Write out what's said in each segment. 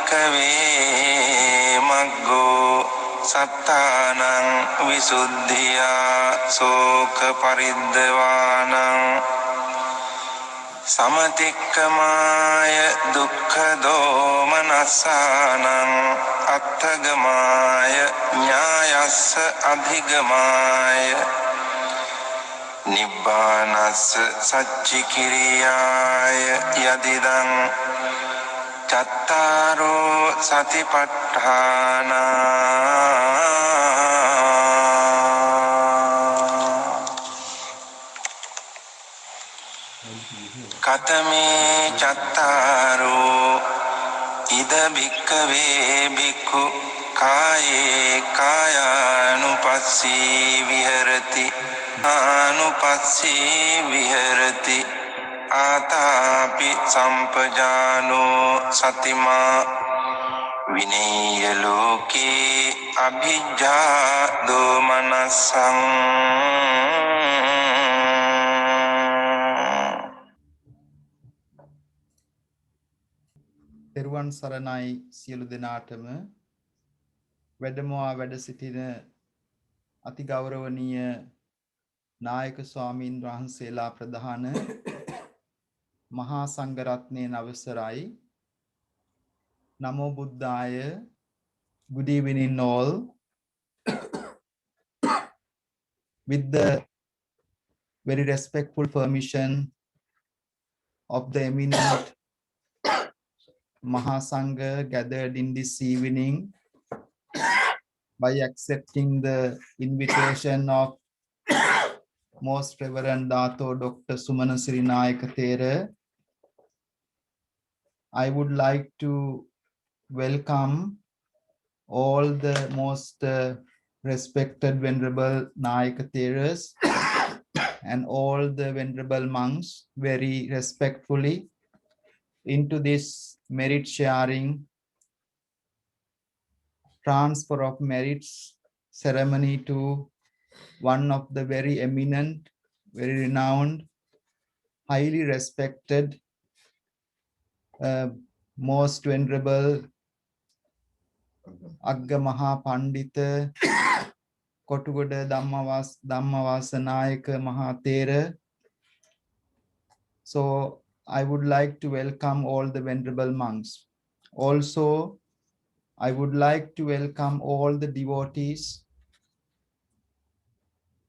භික්ඛවේ මග්ගෝ සත්තානං විසුද්ධියා සෝක පරිද්දවානං සමතික්කමාය දුක්ඛ දෝමනස්සානං අත්තගමාය ඥායස්ස අධිගමාය නිබ්බානස්ස සච්චිකිරියාය යදිදං චත්තාරෝ සතිපට්ඨාන කතමේ චත්තාරෝ ඉද භික්ඛවේ භික්ඛු කායේ කායානුපස්සී විහෙරති ආනුපස්සී විහෙරති ආතාපි සම්පජානෝ සතිමා විනේය ලෝකේ අභිජ්ජා දෝමනසං තෙරුවන් සරණයි සියලු දෙනාටම වැඩමවා වැඩ සිටින අතිගෞරවනීය නායක ස්වාමීන් වහන්සේලා ප්‍රධාන මහා සංඝරත්නයේ අවසරයි. නමෝ බුද්ධාය. Good evening all. With the very respectful permission of the eminent Mahasangha gathered in this evening, by accepting the invitation of Most Reverend Dato Dr. Sumana Sirinayaka Thera, I would like to welcome all the most respected Venerable Nayaka Theras and all the Venerable monks very respectfully into this merit sharing transfer of merits ceremony to one of the very eminent, very renowned, highly respected, most venerable Agga Maha Pandita Kotugoda Dhammawasa Nayaka Maha Thera. So I would like to welcome all the venerable monks. Also, I would like to welcome all the devotees,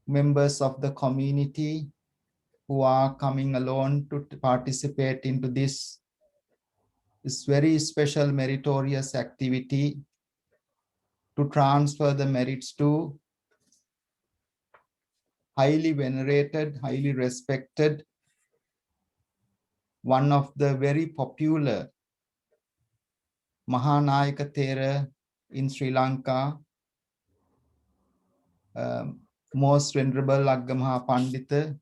members of the community who are coming alone to participate into this very special meritorious activity to transfer the merits to highly venerated, highly respected, one of the very popular Mahanayaka Thera in Sri Lanka, most venerable Aggamaha Pandita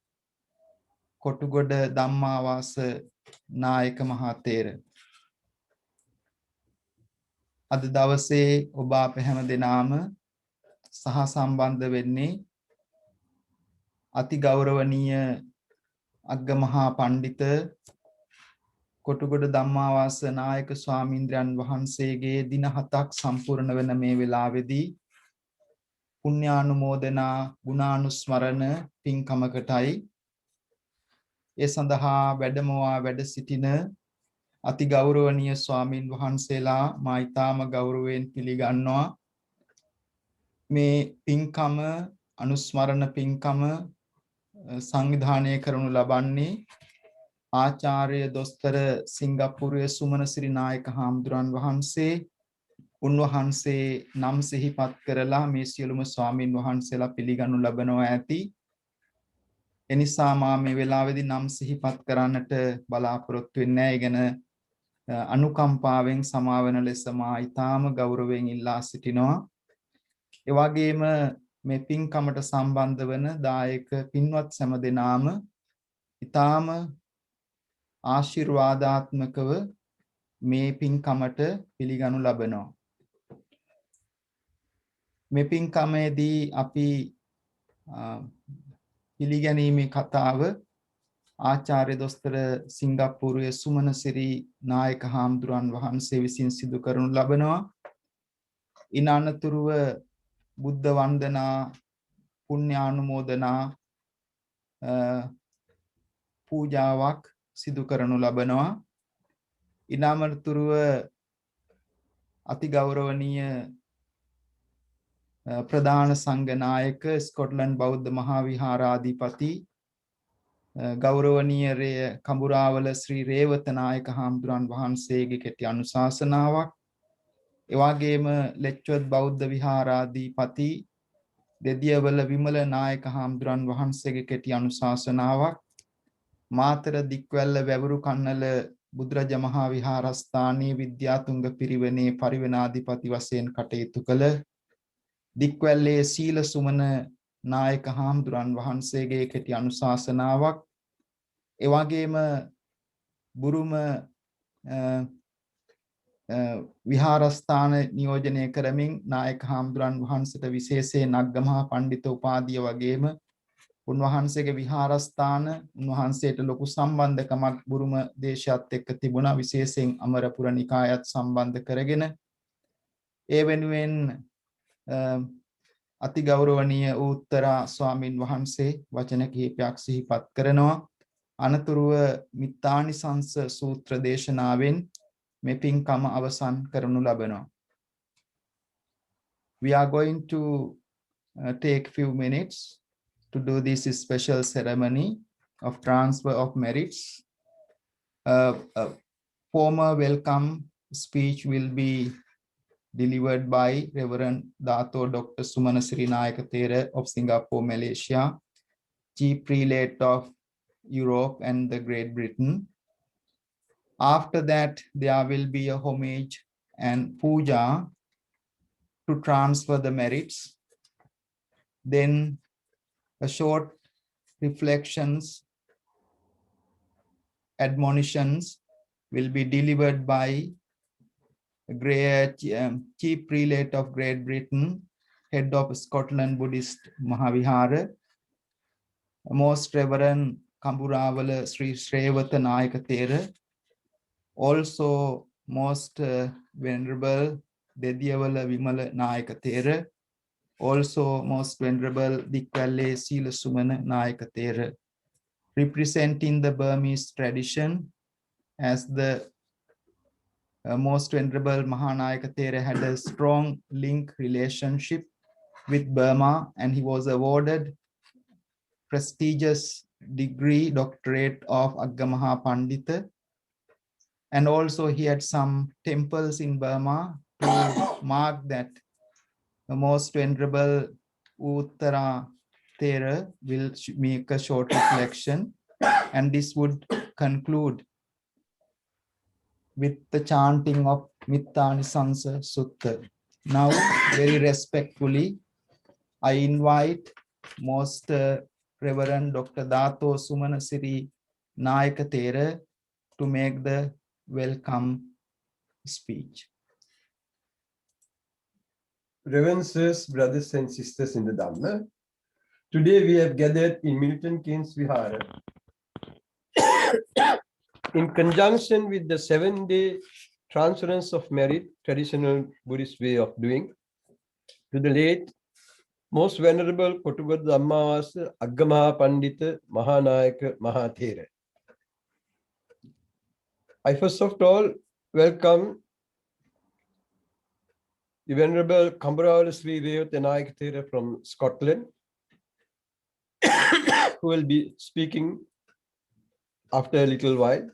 Kotugoda Dhammawasa Nayaka Maha Thera. අද දවසේ ඔබ අප හැම දෙනාම සහ සම්බන්ධ වෙන්නේ අති ගෞරවනීය අග්ගමහා පඬිත කොටුගොඩ ධම්මාවාස නායක ස්වාමීන්ද්‍රයන් වහන්සේගේ දින 7ක් සම්පූර්ණ වෙන මේ වෙලාවේදී පුණ්‍යානුමෝදනා ගුණානුස්මරණ පින්කමකටයි ඒ සඳහා වැඩමවා වැඩ සිටින අති ගෞරවනීය ස්වාමින් වහන්සේලා මා ඊටාම ගෞරවයෙන් පිළිගන්නවා. මේ පින්කම අනුස්මරණ පින්කම සංවිධානය කරනු ලබන්නේ ආචාර්ය දොස්තර සිංගප්පූරුවේ සුමන සිරිනායක හාමුදුරන් වහන්සේ. උන්වහන්සේ නම් සිහිපත් කරලා මේ සියලුම ස්වාමින් වහන්සේලා පිළිගනු ලබනවා ඇති. එනිසා මා මේ වෙලාවේදී නම් සිහිපත් කරන්නට බලාපොරොත්තු වෙන්නේ නැහැ. ඒ ගැන අනුකම්පාවෙන් සමාවන ලෙස මා ඊටාම ගෞරවයෙන් ඉල්ලා සිටිනවා. ඒ වගේම මේ පින්කමට සම්බන්ධ වන දායක පින්වත් සෑම දෙනාම ඊටාම ආශිර්වාදාත්මකව මේ පින්කමට පිළිගනු ලබනවා. මේ පින්කමේදී අපි පිළිගැනීමේ කතාව ආචාර්ය දොස්තර සිංගප්පූරුවේ සුමනසිරි නායක හාමුදුරන් වහන්සේ විසින් සිදු කරනු ලබනවා. ඉන් අනතුරුව බුද්ධ වන්දනා පුණ්‍යානුමෝදනා පූජාවක් සිදු කරනු ලබනවා. ඉන් අනතුරුව අතිගෞරවනීය ප්‍රධාන සංඝ නායක ස්කොට්ලන්ඩ් බෞද්ධ මහා විහාරාධිපති ගෞරවනීය කඹුරාවල ශ්‍රී රේවත නායක හාමුදුරන් වහන්සේගේ කෙටි අනුශාසනාවක්, එවාගේම ලෙච්චොත් බෞද්ධ විහාරාධිපති දෙදියවල විමල නායක හාමුදුරන් වහන්සේගේ කෙටි අනුශාසනාවක්, මාතර දික්වැල්ල වැවරු කන්නල බුදුරජ මහා විහාරස්ථානයේ විද්‍යාතුංග පිරිවෙනේ පරිවෙනාධිපති වශයෙන් කටයුතු කළ දික්වැල්ලේ සීල සුමන නායක හාමුදුරන් වහන්සේගේ කෙටි අනුශාසනාවක්, එවැගේම බුරුම විහාරස්ථාන නියෝජනය කරමින් නායක හාමුදුරන් වහන්සේට විශේෂයෙන් අග්ගමහා පඬිතු උපාධිය වගේම උන්වහන්සේගේ විහාරස්ථාන උන්වහන්සේට ලොකු සම්බන්ධකමක් බුරුම දේශයත් එක්ක තිබුණා, විශේෂයෙන් අමරපුර නිකායත් සම්බන්ධ කරගෙන ඒ වෙනුවෙන් අතිගෞරවනීය උත්තරා ස්වාමින් වහන්සේ වචන කිහිපයක් සිහිපත් කරනවා. අනතුරුව මිත්තානිසංස සූත්‍ර දේශනාවෙන් මේ පින්කම අවසන් කරනු ලබනවා. We are going to take few minutes to do this special ceremony of transfer of merits. A formal welcome speech will be delivered by Reverend Dato Dr. Sumana Sirinayaka Thera of Singapore, Malaysia, Chief Prelate of Europe and the Great Britain. After that, there will be a homage and puja to transfer the merits. Then a short reflections, admonitions will be delivered by Chief Prelate of Great Britain, Head of Scotland Buddhist Mahavihara, Most Reverend Kamburavala Sri Srevata Nayaka Thera, also Most Venerable Dediyavala Vimala Nayaka Thera, also Most Venerable Dikwalle Sila Sumana Nayaka Thera, representing the Burmese tradition, as the Most Venerable Mahanayaka Thera had a strong link relationship with Burma, and he was awarded prestigious degree doctorate of Aggamaha Pandita, and also he had some temples in Burma to mark that the Most Venerable Uttara Thera will make a short reflection, and this would conclude with the chanting of Mittanisansa Sutta. Now, very respectfully, I invite Most Reverend Dr. Dato Sumana Siri Nayaka Thera to make the welcome speech. Reverences, brothers and sisters in the Dhamma, today we have gathered in Milton Keynes Vihara in conjunction with the 7-day transference of merit, traditional Buddhist way of doing, to the late Most Venerable Kottubada Dhammawasa Aggamaha Pandita Mahanayaka Mahathera. I first of all welcome the Venerable Kamburavala Sri Revata Nayaka Thera from Scotland, who will be speaking after a little while,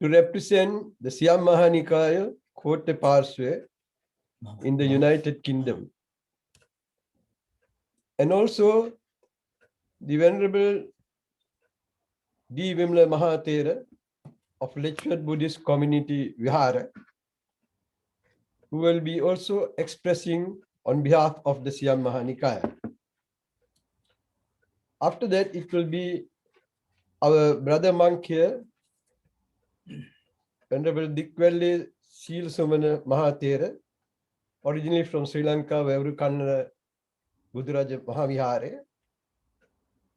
to represent the Siam Mahanikaya Kotte Parswe in the United Kingdom. And also the Venerable D. Vimla Mahathera of Lechwat Buddhist Community Vihara, who will be also expressing on behalf of the Siam Mahanikaya. After that, it will be our brother monk here, Venerable Dikwalle Sila Sumana Mahathera, originally from Sri Lanka, Vevaru Kannada Buduraja Mahavihara.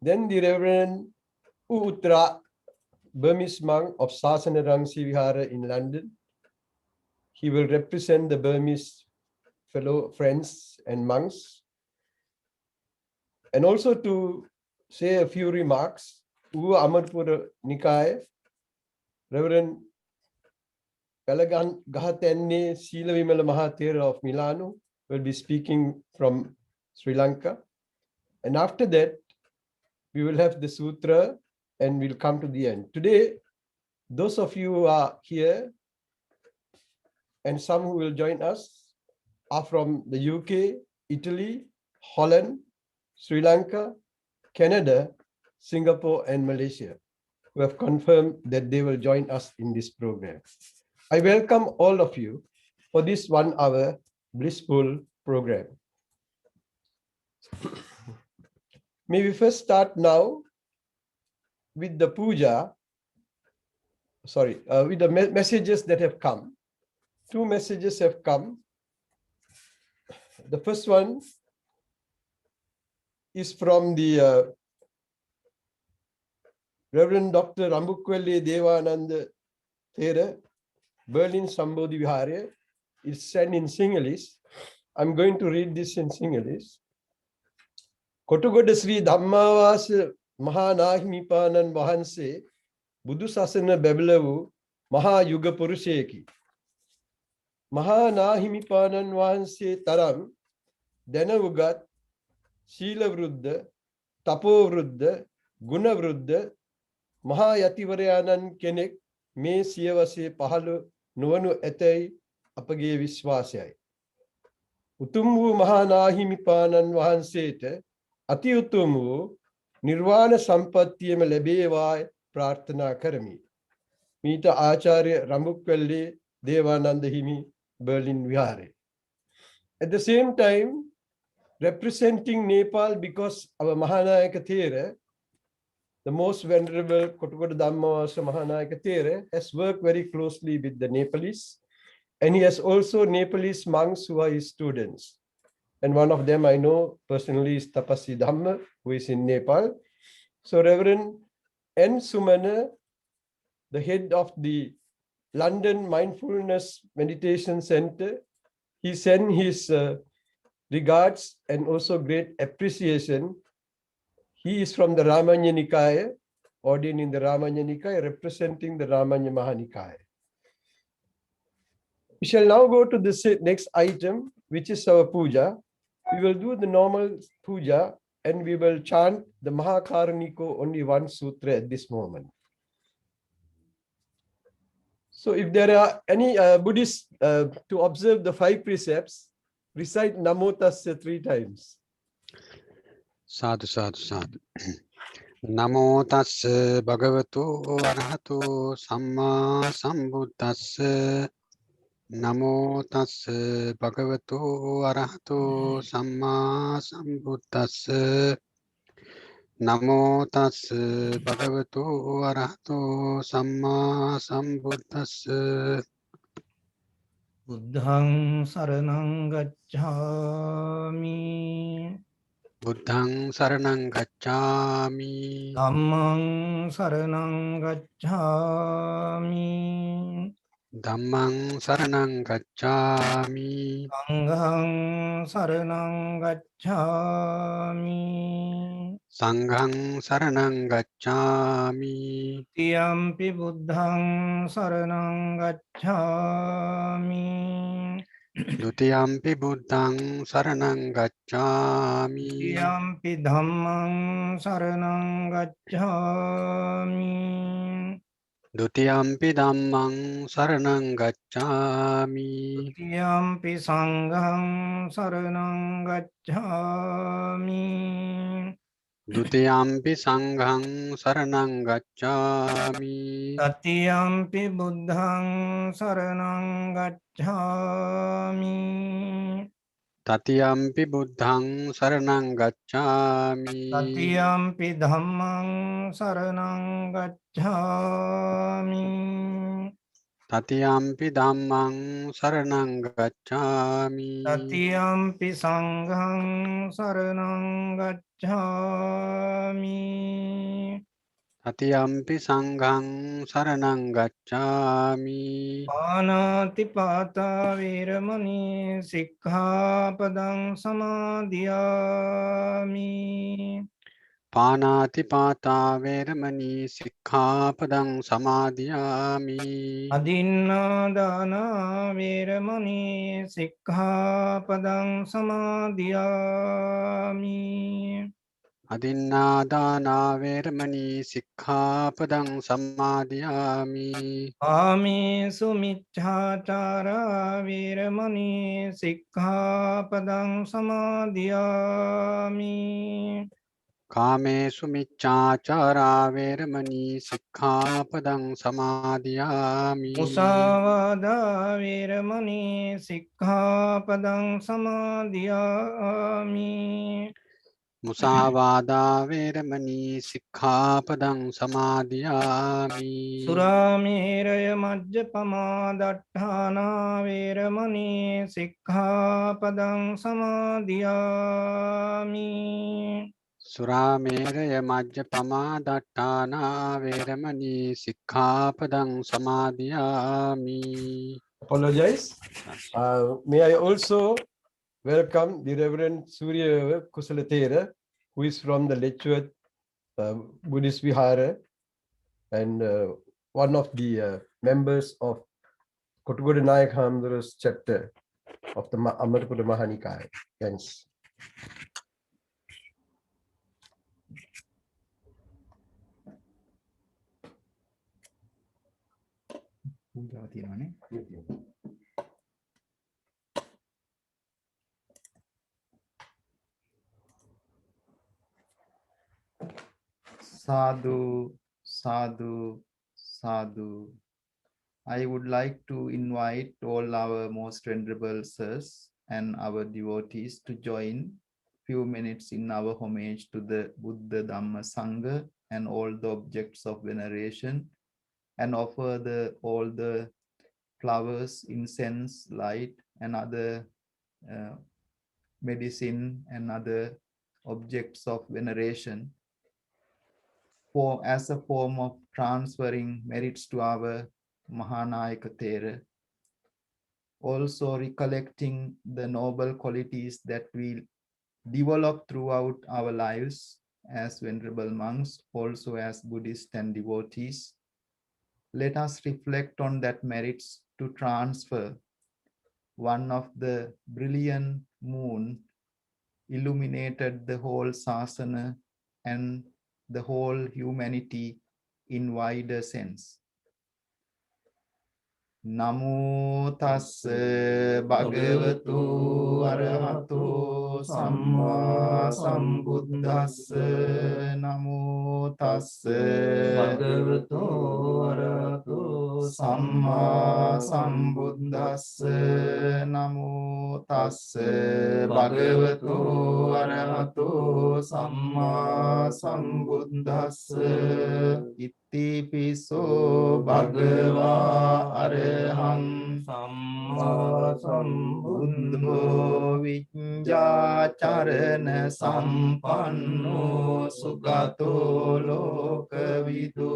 Then the Reverend U Uttara, Burmese monk of Sasana Rangsi Vihara in London. He will represent the Burmese fellow friends and monks. And also to say a few remarks, U Amarpura Nikaya, Reverend Pelagan Gahatenne Sila Vimala Mahathira of Milano will be speaking from Sri Lanka. And after that, we will have the sutra and we'll come to the end. Today, those of you who are here and some who will join us are from the UK, Italy, Holland, Sri Lanka, Canada, Singapore, and Malaysia, who have confirmed that they will join us in this program. I welcome all of you for this 1 hour blissful program. May we first start now with the puja, with the messages that have come. 2 messages have come. The first one is from the Reverend Dr. Rambukweli Devananda Thera, Berlin Sambodhi Vihara. It's sent in Sinhalese. I'm going to read this in Sinhalese. Kotugoda Sri Dhammawasa Mahanahimipanan Vahanse Budu Sasana Bebelavu Maha Yuga Purusheki Mahanahimipanan Vahanse Taram Denavugat Sila Vruddha Tapo Vruddha Guna Vruddha Maha Yativarayanan Kenek Me Siyavase Pahalu Nuanu Etei Apage Viswasai Utumvu Mahanahimipanan Vahanseta Ati Utumvu Nirvana Sampattiyam Lebevai Prarthana Karami. Meeta Acharya Rambukweli Devananda Himi, Berlin Vihara. At the same time, representing Nepal, because our Mahanayaka Thera, the most venerable Kotugoda Dhammawasa Mahanayaka Thera, has worked very closely with the Nepalese, and he has also Nepalese monks who are his students. And one of them I know personally is Tapasi Dhamma, who is in Nepal. So Reverend N. Sumana, the head of the London Mindfulness Meditation Center, he sent his regards and also great appreciation. He is from the Ramanya Nikaya, ordained in the Ramanya Nikaya, representing the Ramanya Mahanikaya. We shall now go to the next item, which is our puja. We will do the normal puja and we will chant the Mahakaraniko, only 1 sutra at this moment. So if there are any Buddhists to observe the 5 precepts, recite Namo Tassa 3 times. Sadhu, sadhu, sadhu. Namo tassa bhagavato arahato samma sambuddhassa. Namo tassa bhagavato arahato samma sambuddhassa. Namo tassa bhagavato arahato samma sambuddhassa. Buddhang saranang gacchami. Buddhang saranang gacchami. Dhammang saranang gacchami. Dhammang saranang gacchami. Sanghang saranang gacchami. Sanghang saranang gacchami. Tiyampi buddhang saranang gacchami. Dutiyampi buddhang saranang gacchami. Tiyampi dhammang saranang gacchami. Dutiyampi dhammang saranang gacchami. Tiyampi sanghang saranang gacchami. Dutiyampi sanghang saranang gacchami. Tatiyampi buddhang saranang gacchami. Tatiyampi buddhang saranang gacchami. Tatiyampi dhammang saranang gacchami. Tatiyampi dhammang saranang gacchami. Tatiyampi sanghang saranang gacchami. Tatiyampi sanghang saranang gacchami. පානාතිපාතා වේරමණී සික්ඛාපදං සමාදියාමි Panatipata veramani sikkhapadang samadhiyami. අදින්නාදාන වේරමණී සික්ඛාපදං සමාදියාමි Adinnādāna veramani sikkhapadang samadhiyami. ආමේසු මිච්ඡාචාරා වේරමණී සික්ඛාපදං සමාදියාමි Kāmesu miccācārā veramani sikkhapadang samadhiyami. මුසාවාදා වේරමණී සික්ඛාපදං සමාදියාමි Musāvādā veramani sikkhapadang samadhiyami. සුරාමේරය මජ්ජපමා දට්ඨානා වේරමණී සික්ඛාපදං සමාදියාමි Surāmeraya majjapamā daṭṭānā veramani sikkhapadang samadhiyami. Apologize. May I also welcome the Reverend Surya Kusalathera, who is from the Letchworth Buddhist Vihara and one of the members of Kottagode Nayak Hamdura's chapter of the Amarapura Mahanikaya. Thanks. පූජාව තියෙනවානේ. Sadhu, sadhu, sadhu. I would like to invite all our most venerable sirs and our devotees to join few minutes in our homage to the Buddha, Dhamma, Sangha and all the objects of veneration, and offer all the flowers, incense, light, and other medicine and other objects of veneration as a form of transferring merits to our Mahanayaka Thera. Also recollecting the noble qualities that we develop throughout our lives as venerable monks, also as Buddhists and devotees. Let us reflect on that merits to transfer one of the brilliant moon illuminated the whole sasana and the whole humanity in wider sense. Namo tassa bhagavatu arahato samma sambuddhassa. Namo tassa bhagavato arahato samma sambuddhassa. Namo tassa bhagavato arahato samma sambuddhassa. Iti piso bhagava araham samma sambuddho vijjācarana sampanno sugato lokavido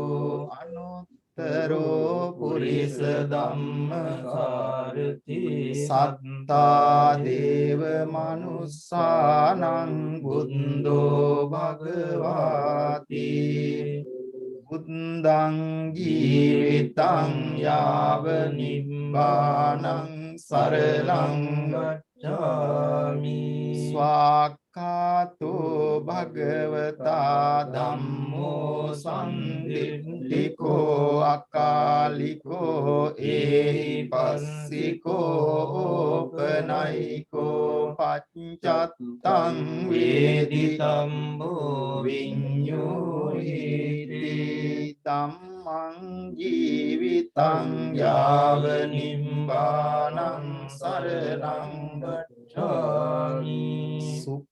anuttaro purisa dhamma sārati sattā deva manussanam buddho bhagavati Buddhang jīvitāṃ yāva nibbānaṃ saranam gacchāmi. Swakkhāto bhagavata dhammo sanditthiko akāliko ehipassiko opanayiko paccattam veditambo viññūhiti. Dhammang jīvitāṃ yāva nibbānaṃ saranam gacchāmi.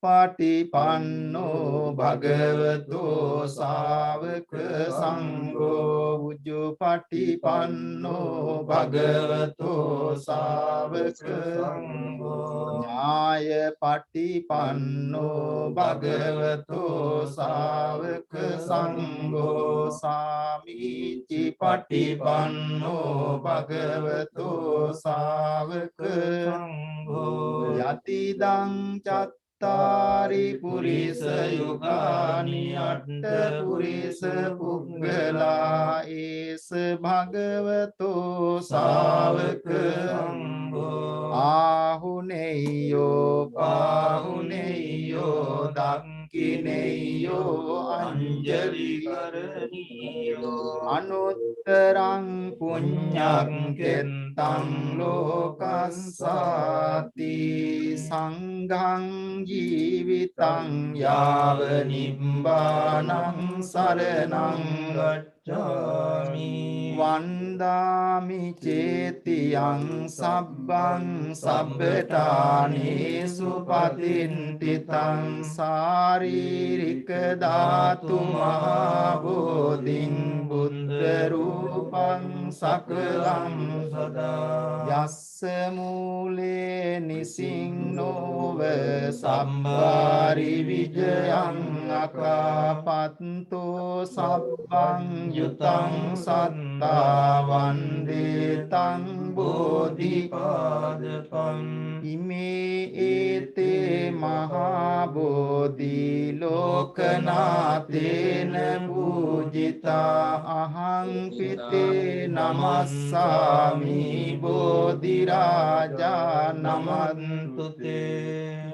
Ujuppatipanno bhagavato savaka sangho Ujuppatipanno bhagavato savaka sangho Nyaya patipanno bhagavato savaka sangho Samicci patipanno bhagavato savaka sangho Yatidang cattari purisa yugani atta purisa puggala esa bhagavato savaka sangho Ahuneyo pahuneyo dakkineyo anjali karaniyo Anuttarang punyang kettang lokassati sanghang jivitang yava nibbānaṃ saranang gacchāmi Vandāmi cetiyang sabbang sabbatānesu patintitang sāririka dhātu mahābodhiṃ buddha rūpaṃ sakalam sadā yassa mūle nisinnova sabbāri vijayaṃ akāpatto sabbang yutaṃ sattā vandetāṃ bodhipādapam ime ete mahabodhi lokanātena pujitā ahang pite namassāmi bodhirāja namantute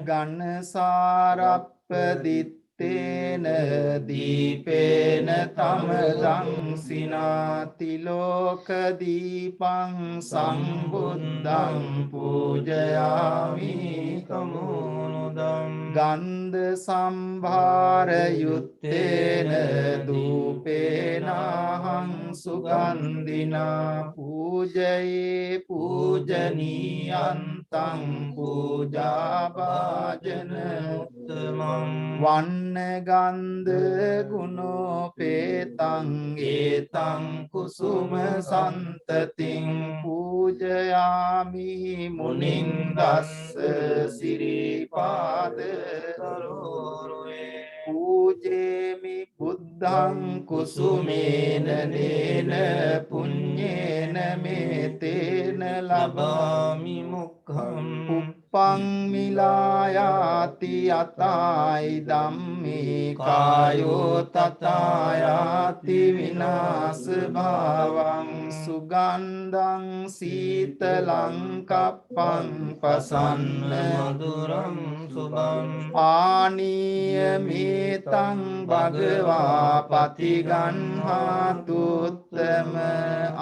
ganasārappadit Tena dīpena tamadang sinati loka dīpang sambuddhang pujayami tamunudam gandha sambhara yuttena dūpena hang sugandhina pujaye pujaniyantang pujabhajana uttamam Vannagandha gunopetang etang kusuma santating pujayami munindassa siripada sarorve pujemi buddhang kusumena nena punyena metena labami mukham Pang milayati atai dhammi kayo tatayati vinasa bhavang sugandhang sītalang kappang pasanna maduram subam āniya metang bhagavā patiganhātuttama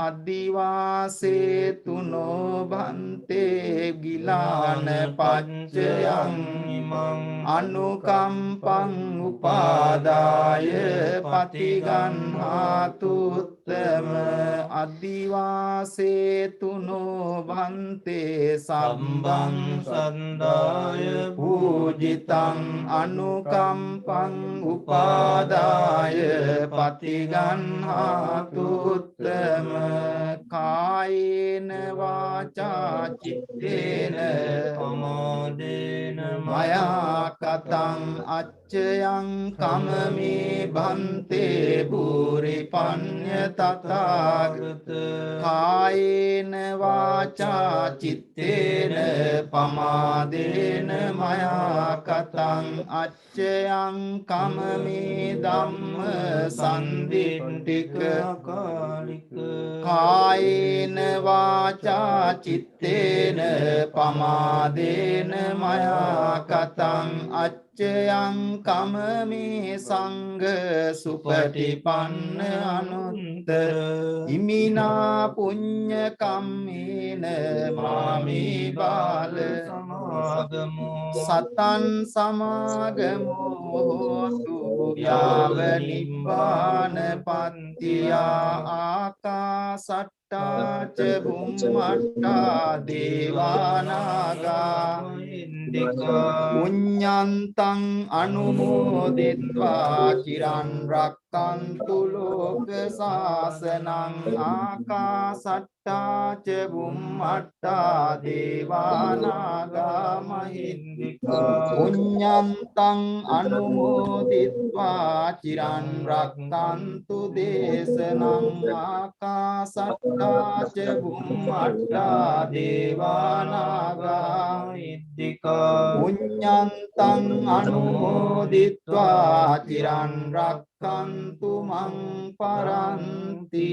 adivāse tuno bhante gilāna paccayang imang anukampang upadāya patiganhātuttama adivāse tuno bhante sabbang sandāya pujitang anukampang upadāya patiganhātuttama kāyena vācā cittena pamādena maya katang accayang kamami bhante bhuri panya tathāgata kāyena vācā cittena pamādena maya katang accayang kamami dhamma sandittika kāyena vācā cittena pamadena maya katang accayang kamami sangha supatipanna anuttara imina punya kammena mami bala samagamo satan samagamo tu yava nibbāna pattiya akāsattā ca bhummattā devānāgā පුඤ්ඤන්තං අනුමෝදිත්වා චිරන් රක්칸තු ලෝක සාසනං ආකාසට්ටා ච බුම්මට්ටා දේවානාගා මහින්దికා පුඤ්ඤන්තං අනුමෝදිත්වා චිරන් රක්칸තු දේශනං ආකාසට්ටා ච බුම්මට්ටා දේවානාගා මහින්దికා පුඤ්ඤන්තං අනුමෝදිත්වා චිරන් රක්칸තු මං පරන්ති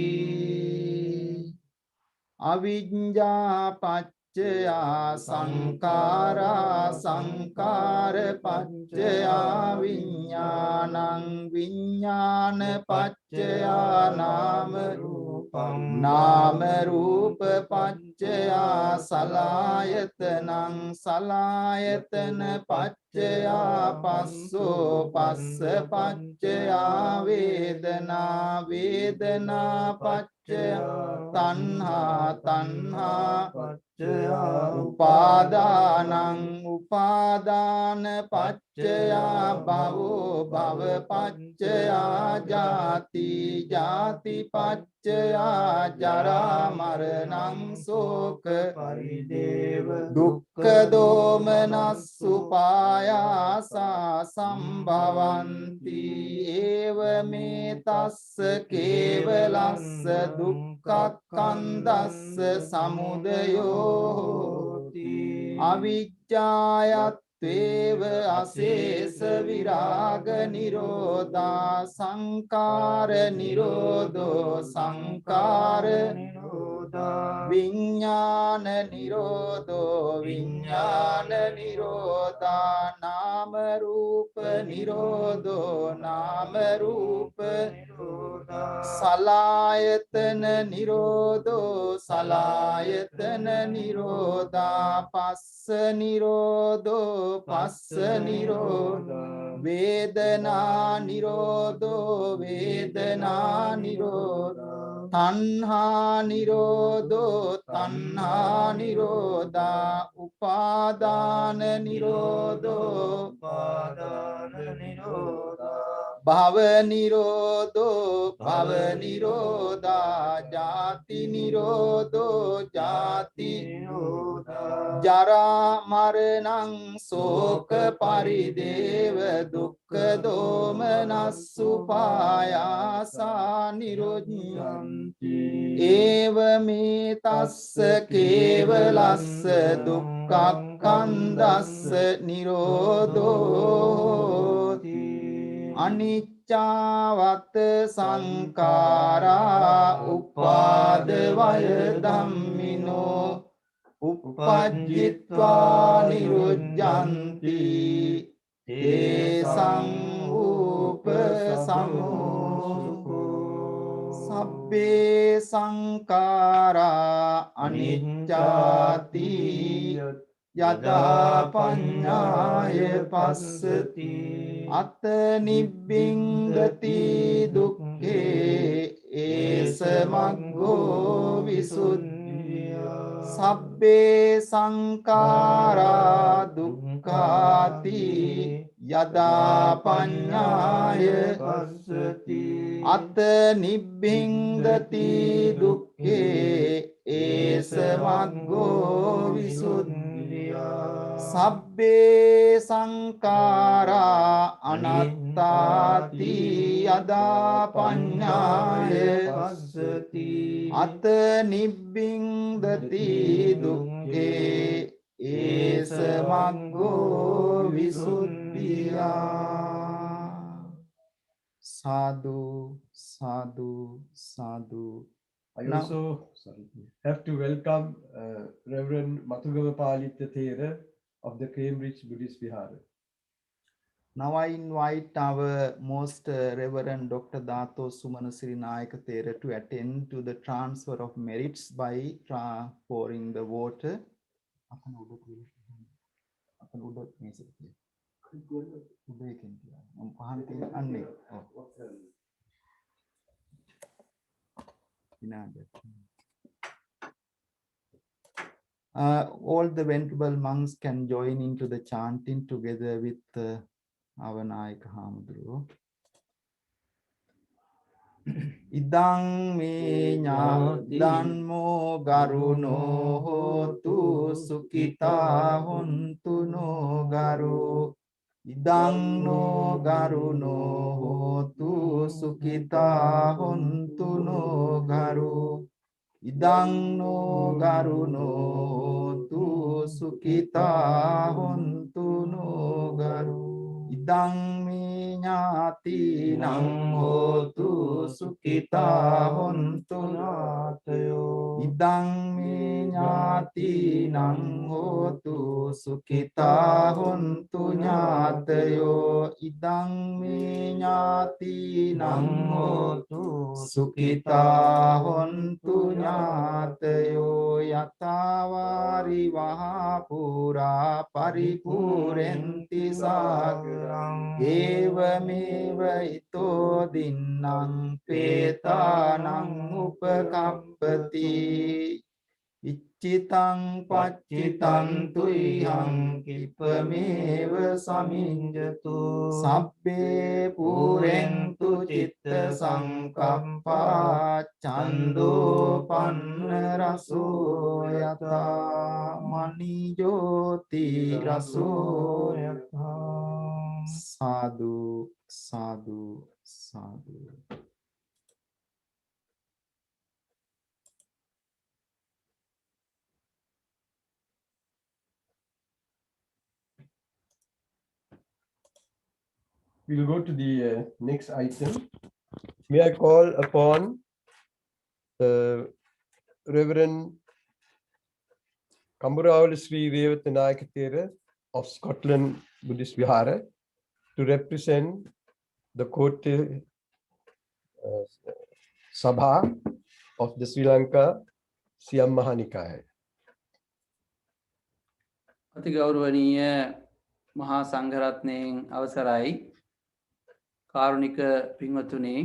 අවිඤ්ඤා පච්චයා සංඛාරා සංඛාර පච්චයා විඥානං විඥාන පච්චයා නාම රූපං නාම රූප පච්චයා සලආයතනං සලආයතන පච්චයා පස්සෝ පස්ස පච්චයා වේදනා වේදනා තණ්හා තණ්හා පච්චයා උපාදානං උපාදාන පච්චයා භවෝ භව පච්චයා ජාති ජාති පච්චයා ජරා මරණං ශෝක පරිදේව දුක්ඛ දෝමනස් උපායාසා සම්භවಂತಿ ඒව මේ තස්ස කේවලස්ස දුක්ඛක්ඛන්දස්ස සමුදයෝ හෝති අවිජ්ජායත්වේව අශේෂ විරාග නිරෝධා සංකාර නිරෝධෝ සංකාර නිරෝධා විඥාන නිරෝධෝ විඥාන නිරෝධා නාම රූප නිරෝධෝ නාම රූප නිරෝධා සලආයතන නිරෝධෝ සලආයතන නිරෝධා පස්ස නිරෝධෝ පස්ස නිරෝධා වේදනා නිරෝධෝ වේදනා නිරෝධා තණ්හා නිරෝධෝ තණ්හා නිරෝධා උපාදාන නිරෝධෝ උපාදාන නිරෝධා භව නිරෝධෝ භව නිරෝධා ජාති නිරෝධෝ ජාති නිරෝධා ජරා මරණං ශෝක පරිදේව දුක්ඛ දෝමනස්සුපායාසා නිරොධ්‍යන්ති ඒව මේ තස්ස කේවලස්ස දුක්ඛක්ඛන්දස්ස නිරෝධෝති අනිච්චාවත සංඛාරා උපාද වය ධම්මිනෝ uppajjitva niruddhanti තේසං උපසමෝසුඛෝ සබ්බේ සංඛාරා අනිච්චාති යදා පඤ්ඤාය පස්සති අත නිබ්බින්දති දුක්ඛේ ඒස මග්ගෝ විසුද්ධිය සබ්බේ සංඛාරා දුක්ඛාති යදා පඤ්ඤාය පස්සති අත නිබ්බින්දති දුක්ඛේ ඒස මග්ගෝ විසුද්ධිය සබ්බේ සංඛාරා අනාත්තාති යදා පඤ්ඤාය පස්සති අත නිබ්බින්දති දුක්ඛේ ඒස මග්ගෝ විසුද්ධිය සාදු සාදු සාදු. I also have to welcome Reverend Mathugama Palitha Thera of the Cambridge Buddhist Vihara. Now I invite our most Reverend Dr. Dato Sumana Sri Nayaka Thera to attend to the transfer of merits by pouring the water. All the venerable monks can join into the chanting together with our Nayaka Hamdru. Idang me danmo garuno hotu sukita hontu no garu. Idang no garuno hotu sukita hontu no garu. Idang no garuno hotu sukita hontu no garu. Idang me nyati nang hotu sukita hontu natayo. Idang me nyati nang hotu sukita hontu nyatayo. Idang me nyati nang hotu sukita hontu nyatayo. Yatavari vahapura paripurenti sagarang evameva ito dinnang petanang upakappati. Iccitang paccitang tuyang kipameva saminjatu. Sabbe purentu citta sangkappa cando panna raso yata mani jyoti raso yata. Sadhu, sadhu, sadhu. We'll go to the next item. May I call upon Reverend Kamburawala Sri Revatanayaka Thera of Scotland Buddhist Vihara to represent the Court Sabha of the Sri Lanka Siam Mahanikaya. අතිගෞරවනීය මහා සංඝරත්නයන් අවසරයි කාරුණික පින්වතුනි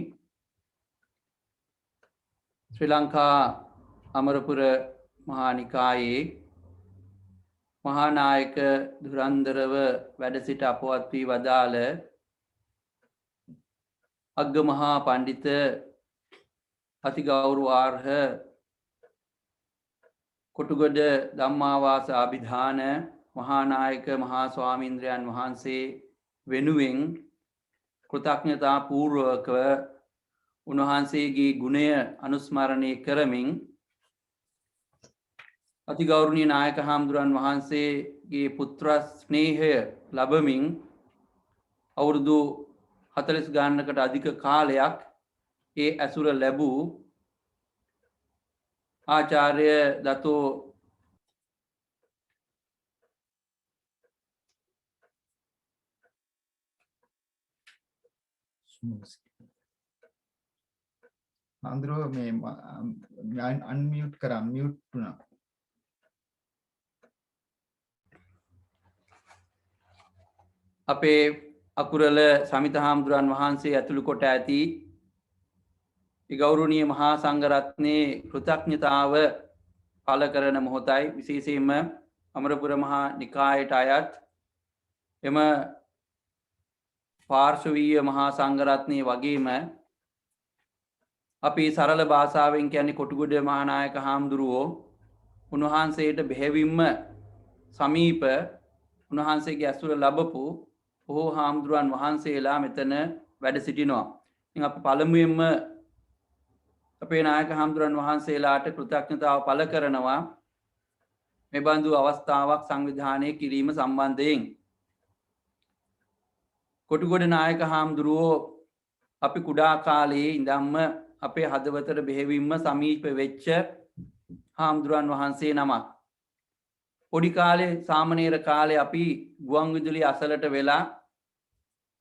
ශ්‍රී ලංකා අමරපුර මහා නිකායේ මහා නායක ධුරන්දරව වැඩ සිට අපවත් වී වදාළ අග්ග මහා පඬිත අතිගෞරවාර්හ කොටුගොඩ ධම්මාවාස අභිධාන මහානායක මහා ස්වාමීන්ද්‍රයන් වහන්සේ වෙනුවෙන් කෘතඥතා පූර්වකව උන්වහන්සේගේ ගුණය අනුස්මරණය කරමින් අතිගෞරවනීය නායක හාමුදුරන් වහන්සේගේ පුත්‍ර ස්නේහය ලැබමින් අවුරුදු 40 ගානකට අධික කාලයක් ඒ ඇසුර ලැබූ ආචාර්ය දතෝ Andro me unmute kara mute tuna. අපේ අකුරල සමිත හාමුදුරන් වහන්සේ ඇතුළු කොට ඇති ගෞරවනීය මහා සංඝරත්නයේ කෘතඥතාව පළ කරන මොහොතයි විශේෂයෙන්ම අමරපුර මහා නිකායට අයත් එම පාර්ශවීය මහා සංඝරත්නයේ වගේම අපි සරල භාෂාවෙන් කියන්නේ කොටුගොඩ මහානායක හාමුදුරුවෝ උන්වහන්සේට බෙහෙවින්ම සමීප උන්වහන්සේගේ ඇසුර ලැබපු බොහෝ හාමුදුරන් වහන්සේලා මෙතන වැඩ සිටිනවා. ඉතින් අපි පළමුවෙන්ම අපේ නායක හාමුදුරන් වහන්සේලාට කෘතඥතාව පළ කරනවා මේ බඳු අවස්ථාවක් සංවිධානය කිරීම සම්බන්ධයෙන්. කොටුගොඩ නායක හාමුදුරුවෝ අපි කුඩා කාලයේ ඉඳන්ම අපේ හදවතට බෙහෙවින්ම සමීප වෙච්ච හාමුදුරන් වහන්සේ නමක්. පොඩි කාලේ සාමණේර කාලේ අපි ගුවන් විදුලි අසලට වෙලා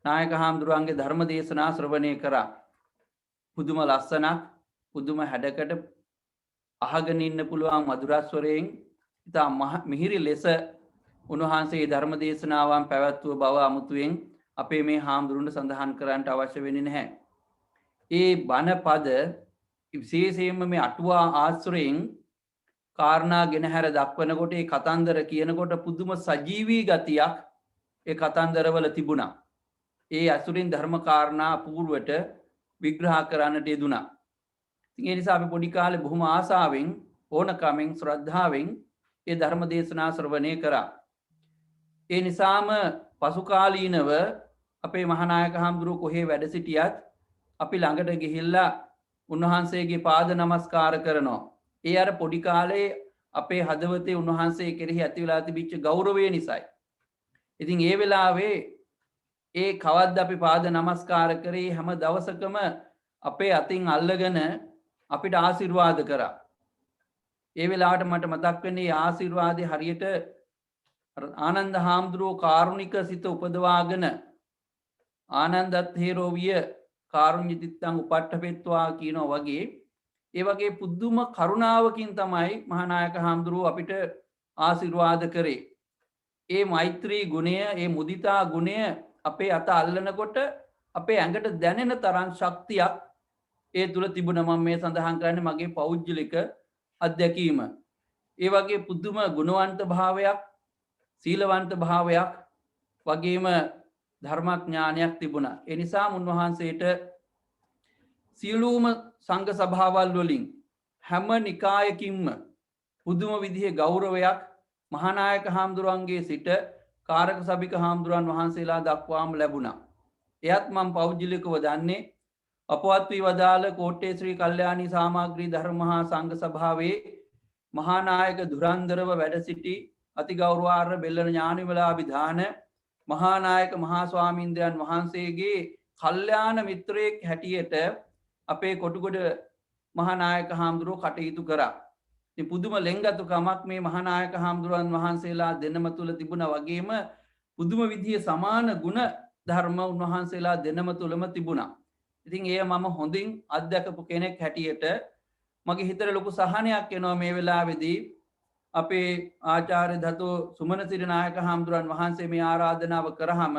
නායක හාමුදුරුවන්ගේ ධර්ම දේශනා ශ්‍රවණය කරා. පුදුම ලස්සනක් පුදුම හැඩකට අහගෙන ඉන්න පුළුවන් මధుරස්වරයෙන් ඉතා මිහිරි ලෙස උන්වහන්සේ ධර්ම දේශනාවන් පැවැත්වුව බව අමුතුවෙන් අපේ මේ හාමුදුරුවන්ට සඳහන් කරන්නට අවශ්‍ය වෙන්නේ නැහැ. ඒ බණ පද විශේෂයෙන්ම මේ අටුවා ආශ්‍රයෙන් කාරණා ගෙනහැර දක්වනකොට ඒ කතන්දර කියනකොට පුදුම සජීවී ගතියක් ඒ කතන්දරවල තිබුණා. ඒ අසුරින් ධර්ම කාරණා පූර්වට විග්‍රහ කරන්නට යෙදුණා. ඉතින් ඒ නිසා අපි පොඩි කාලේ බොහොම ආසාවෙන් ඕනකමෙන් ශ්‍රද්ධාවෙන් ඒ ධර්ම දේශනා ශ්‍රවණය කරා. ඒ නිසාම පසු කාලීනව අපේ මහානායක හාමුදුරුවෝ කොහේ වැඩ සිටියත් අපි ළඟට ගිහිල්ලා උන්වහන්සේගේ පාද නමස්කාර කරනවා. ඒ අර පොඩි කාලේ අපේ හදවතේ උන්වහන්සේ කෙරෙහි ඇති වෙලා තිබිච්ච ගෞරවය නිසායි. ඉතින් ඒ වෙලාවේ ඒ කවද්ද අපි පාද නමස්කාර කරේ හැම දවසකම අපේ අතින් අල්ලගෙන අපිට ආශිර්වාද කරා. ඒ වෙලාවට මට මතක් වෙන්නේ ආශිර්වාදේ හරියට ආනන්ද හාමුදුරුවෝ කාරුණික සිත උපදවාගෙන ආනන්දත් හේරෝවිය කාරුණ්‍ය තිත්තං උපට්ඨපෙත්වා කියනවා වගේ ඒ වගේ පුදුම කරුණාවකින් තමයි මහානායක හාමුදුරුවෝ අපිට ආශිර්වාද කරේ. ඒ මෛත්‍රී ගුණය, ඒ මුදිතා ගුණය අපේ අත අල්ලනකොට අපේ ඇඟට දැනෙන තරම් ශක්තියක් ඒ තුල තිබුණා. මම මේ සඳහන් කරන්නේ මගේ පෞද්ගලික අත්දැකීම. ඒ වගේ පුදුම ගුණවන්ත භාවයක්, සීලවන්ත භාවයක් වගේම ධර්මඥානයක් තිබුණා. ඒ නිසා උන්වහන්සේට සියලුම සංඝ සභාවල් වලින් හැම නිකායකින්ම පුදුම විදිහේ ගෞරවයක් මහානායක හාමුදුරන්ගේ සිට කාරක සභික හාමුදුරන් වහන්සේලා දක්වාම ලැබුණා. එයත් මම පෞද්ගලිකව දන්නේ අපවත් වී වදාළ කෝට්ටේ ශ්‍රී කල්යාණී සාමග්‍රී ධර්ම මහා සංඝ සභාවේ මහානායක ධුරන්දරව වැඩ සිටි අතිගෞරවාර්හ බෙල්ලන ඥානවිලාභිධාන මහානායක මහා ස්වාමීන්ද්‍රයන් වහන්සේගේ කල්යාණ මිත්‍රයෙක් හැටියට අපේ කොටුගොඩ මහානායක හාමුදුරුවෝ කටයුතු කරා. ඉතින් පුදුම ලෙන්ගතුකමක් මේ මහානායක හාමුදුරුවන් වහන්සේලා දෙනම තුල තිබුණා වගේම පුදුම විදිහේ සමාන ගුණ ධර්ම උන්වහන්සේලා දෙනම තුලම තිබුණා. ඉතින් එය මම හොඳින් අත්දැකපු කෙනෙක් හැටියට මගේ හිතට ලොකු සහනයක් එනවා මේ වෙලාවේදී අපේ ආචාර්ය ධතු සුමන සිරිනායක හාමුදුරන් වහන්සේ මේ ආරාධනාව කරාම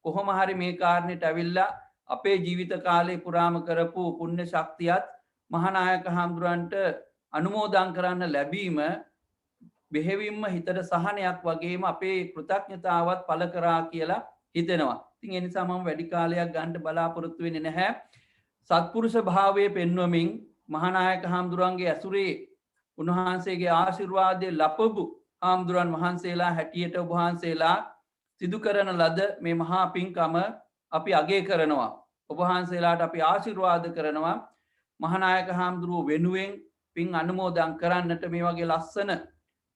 කොහොම හරි මේ කාරණේට ඇවිල්ලා අපේ ජීවිත කාලේ පුරාම කරපු පුණ්‍ය ශක්තියත් මහානායක හාමුදුරන්ට අනුමෝදන් කරන්න ලැබීම බෙහෙවින්ම හිතට සහනයක් වගේම අපේ කෘතඥතාවත් පළ කරා කියලා හිතෙනවා. ඉතින් ඒ නිසා මම වැඩි කාලයක් ගන්න බලාපොරොත්තු වෙන්නේ නැහැ. සත්පුරුෂ භාවයේ පෙන්වමින් මහානායක හාමුදුරන්ගේ ඇසුරේ උන්වහන්සේගේ ආශිර්වාදය ලැබපු හාමුදුරන් වහන්සේලා හැටියට ඔබ වහන්සේලා සිදු කරන ලද මේ මහා පින්කම අපි අගය කරනවා. ඔබ වහන්සේලාට අපි ආශිර්වාද කරනවා. මහානායක හාමුදුරුවෝ වෙනුවෙන් පින් අනුමෝදන් කරන්නට මේ වගේ ලස්සන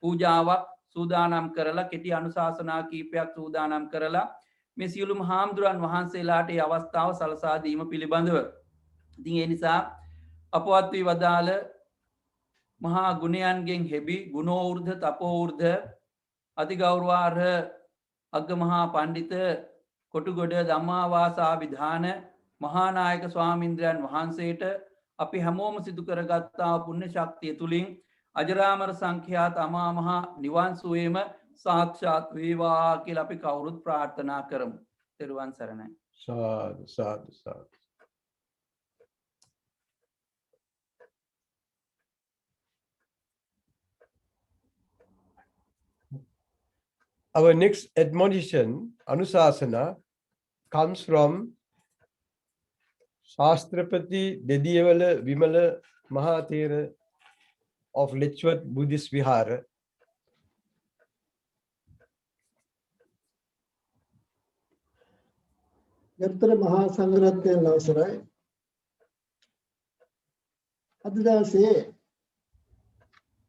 පූජාවක් සූදානම් කරලා කෙටි අනුශාසනා කීපයක් සූදානම් කරලා මේ සියලුම හාමුදුරන් වහන්සේලාට මේ අවස්ථාව සලසා දීම පිළිබඳව. ඉතින් ඒ නිසා අපවත් වී වදාළ මහා ගුණයන්ගෙන් හෙබි ගුණෝර්ධ තපෝර්ධ අතිගෞරවාර්හ අග්ගමහා පණ්ඩිත කොටුගොඩ ධම්මාවාසාභිධාන මහානායක ස්වාමීන්ද්‍රයන් වහන්සේට අපි හැමෝම සිදු කරගත්තා පුණ්‍ය ශක්තිය තුලින් අජරාමර සංඛ්‍යාත අමා මහ නිවන් සුවේම සාක්ෂාත් වේවා කියලා අපි කවුරුත් ප්‍රාර්ථනා කරමු. ත්වන් සරණයි. සාදු සාදු සාදු. Our next admonition, Anusasana, comes from Shastrapati Dediyawala Vimala Mahathera of Lechwat Buddhist Vihara. යත්තර මහා සංඝරත්නයන් අවසරයි. අද දවසේ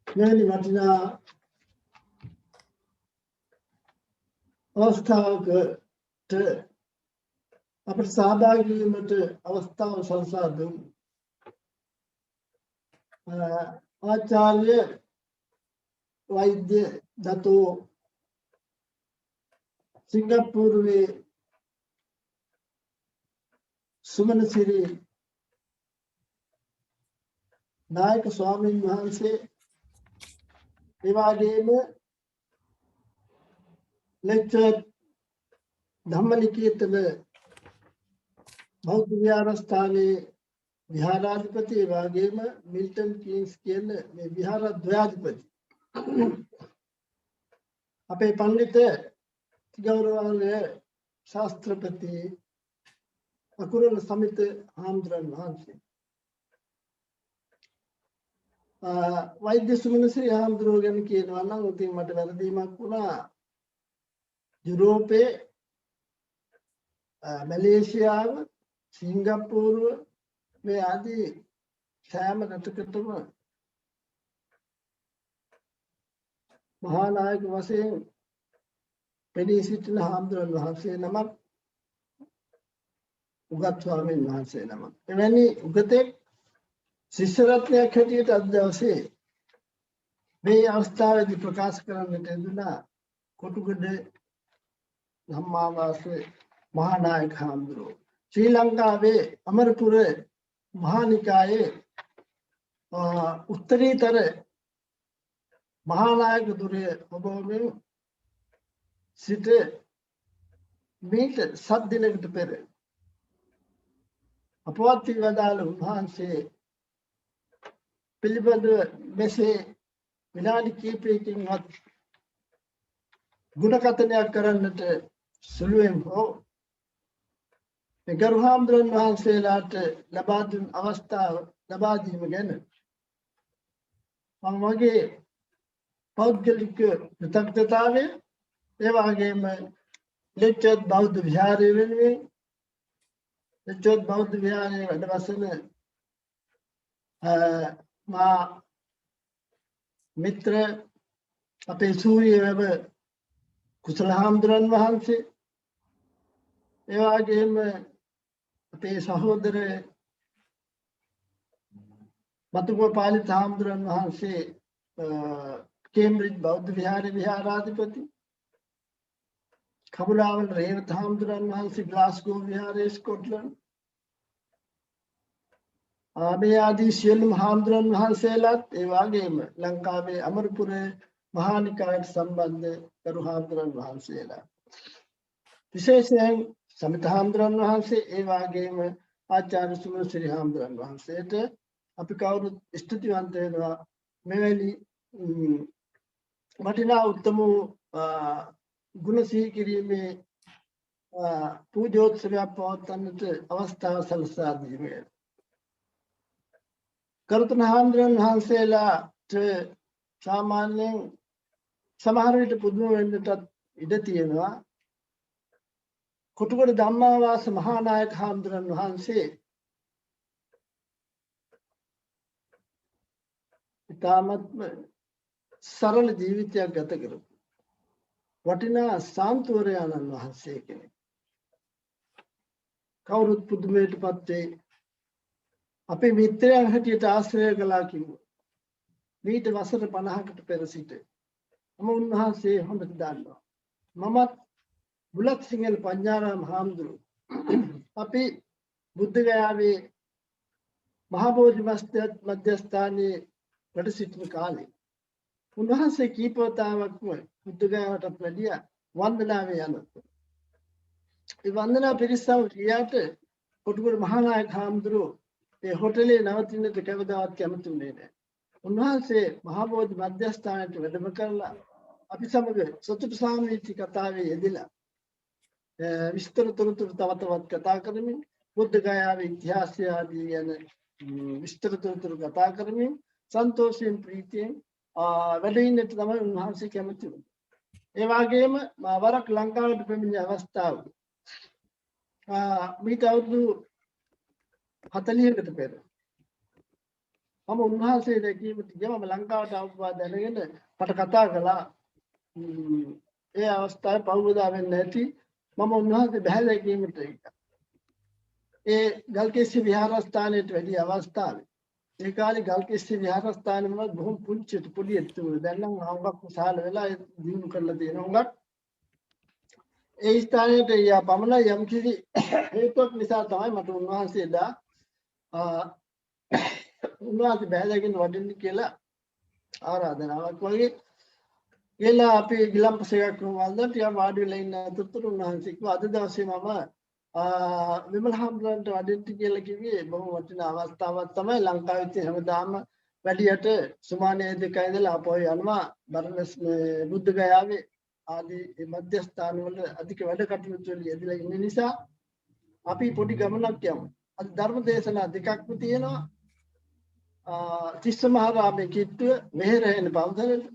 මෙවැනි වටිනා අවස්ථාවකට අපට සහභාගී වීමට අවස්ථාව සලසා දුන් ආචාර්ය වෛද්‍ය දතෝ සිංගප්පූරුවේ සුමන සිරි නායක ස්වාමීන් වහන්සේ එවාගේම ලෙක්චර් ධම්මනිකේතන බෞද්ධ විහාරස්ථානයේ විහාරාධිපති ඒ වගේම මිල්ටන් කීන්ස් කියන මේ විහාර ද්වයාධිපති අපේ පඬිත ගෞරවනීය ශාස්ත්‍රපති අකුරල සමිත හාමුදුරන් වහන්සේ වෛද්‍ය සුමනසිරි හාමුදුරුවෝ ගැන කියනවා නම් ඉතින් මට වැරදීමක් වුණා යුරෝපයේ මැලේසියාව සිංගප්පූරුව මේ ආදී සෑම රටකටම මහා නායක වශයෙන් පෙනී සිටින හාමුදුරන් වහන්සේ නමක් උගත් ස්වාමීන් වහන්සේ නමක් එවැනි උගතෙක් ශිෂ්‍ය රත්නයක් හැටියට අද දවසේ මේ අවස්ථාවේදී ප්‍රකාශ කරන්නට යෙදුනා කොටුගොඩ ධම්මාවාස මහා නායක හාමුදුරුවෝ ශ්‍රී ලංකාවේ අමරපුර මහා නිකායේ උත්තරීතර මහා නායක දුරේ ඔබවමින් සිට මීට 7 දිනකට පෙර අපවත් වදාළ උන්වහන්සේ පිළිබඳ මෙසේ විනාඩි කිහිපයකින්වත් ගුණකථනයක් කරන්නට සුළුවෙන් හෝ මේ ගරු හාමුදුරන් වහන්සේලාට ලබා දුන් අවස්ථාව ලබා දීම ගැන මම මගේ පෞද්ගලික කෘතඥතාවය ඒ වගේම ලෙච්චත් බෞද්ධ විහාරය වෙනුවෙන් ලෙච්චත් බෞද්ධ විහාරයේ වැඩවසන මා මිත්‍ර අපේ සූරිය වැව කුසල හාමුදුරන් වහන්සේ ඒ වගේම අපේ සහෝදර මතුගෝපාලිත හාමුදුරන් වහන්සේ කේම්බ්‍රිජ් බෞද්ධ විහාරයේ විහාරාධිපති කබුලාවල රේවත හාමුදුරන් වහන්සේ ග්ලාස්ගෝ විහාරයේ ස්කොට්ලන්ඩ් මේ ආදී සියලුම හාමුදුරන් වහන්සේලාත් ඒ වගේම ලංකාවේ අමරපුර මහා නිකායට සම්බන්ධ කරු හාමුදුරන් වහන්සේලා විශේෂයෙන් සමිත හාමුදුරන් වහන්සේ ඒ වගේම ආචාර්ය සුමනසිරි හාමුදුරන් වහන්සේට අපි කවුරුත් ස්තුතිවන්ත වෙනවා මෙවැනි වටිනා උත්තම ගුණ සිහි කිරීමේ පූජෝත්සවයක් පවත්වන්නට අවස්ථාව සලසා දීමේ කරුතන හාමුදුරන් වහන්සේලාට සාමාන්‍යයෙන් සමහර විට පුදුම වෙන්නටත් ඉඩ තියෙනවා කොටුගොඩ ධම්මාවාස මහා නායක හාමුදුරන් වහන්සේ ඉතාමත්ම සරල ජීවිතයක් ගත කරපු වටිනා සාන්තුවරයාණන් වහන්සේ කෙනෙක් කවුරුත් පුදුමයටපත් වේ අපේ මිත්‍රයන් හැටියට ආශ්‍රය කළා කිව්වා මීට වසර 50කට පෙර සිට මම උන්වහන්සේ හොඳට දන්නවා මමත් බුලත් සිංහල පඤ්ඤාරාම හාමුදුරුවෝ අපි බුද්ධ ගයාවේ මහා බෝධි මධ්‍යස්ථානයේ වැඩ සිටින කාලේ උන්වහන්සේ කීපවතාවක්ම බුද්ධ ගයාවටත් වැඩිය වන්දනාවේ යනවා ඒ වන්දනා පිරිසව කියාට කොටුගොඩ මහා නායක හාමුදුරුවෝ ඒ හොටලේ නවතින්නට කවදාවත් කැමතුනේ නැහැ. උන්වහන්සේ මහා බෝධි මධ්‍යස්ථානයට වැඩම කරලා අපි සමග සතුට සාමීචි කතාවේ යෙදিলা විස්තර තොරතුරු තව තවත් කතා කරමින් බුද්ධ ගයාවේ ඉතිහාසය ආදී ගැන විස්තර තොරතුරු කතා කරමින් සන්තෝෂයෙන් ප්‍රීතියෙන් වැඩ ඉන්නට තමයි උන්වහන්සේ කැමති වුනේ. ඒ වගේම වරක් ලංකාවට පැමිණි අවස්ථාව මීට අවුරුදු 40කට පෙර මම උන්වහන්සේ දැකීමට ගියම ලංකාවට අවවාද දැනගෙන මට කතා කළා ඒ අවස්ථාවේ පෞද්ගලිකව වෙන්නේ නැති මම උන්වහන්සේ බැහැ දැකීමට ගියා ඒ ගල්කිස්සි විහාරස්ථානයට වැඩි අවස්ථාවේ ඒ කාලේ ගල්කිස්සි විහාරස්ථානෙ මොනවද බොහොම පුංචි පොඩියක් තිබුණා දැන් නම් හුඟක් විශාල වෙලා දිනු කරලා තියෙනවා හුඟක් ඒ ස්ථානයට යා පමණ යම් කිසි හේතුවක් නිසා තමයි මට උන්වහන්සේලා උන්වහන්සේ බැහැදගෙන වඩින්න කියලා ආරාධනාවක් වගේ කියලා අපි ගිලම්පසයක් වන්දන ටික වාඩි වෙලා ඉන්න අතරතුර උන්වහන්සේ කිව්වා අද දවසේ මම විමල හාමුදුරන්ට වඩින්න කියලා කිව්වේ බොහොම වටිනා අවස්ථාවක් තමයි ලංකාවේ තියෙන හැමදාම වැඩියට සුමානේ 2 ඉඳලා අපෝ යනවා බරණස් මේ බුද්ධ ගයාවේ ආදී මධ්‍යස්ථාන වල අධික වැඩ කටයුතු වල යෙදලා ඉන්න නිසා අපි පොඩි ගමනක් යමු. අද ධර්ම දේශනා දෙකක්ම තියෙනවා. තිස්ස මහරාමයේ කිට්ටුව මෙහෙරෙන පන්සලට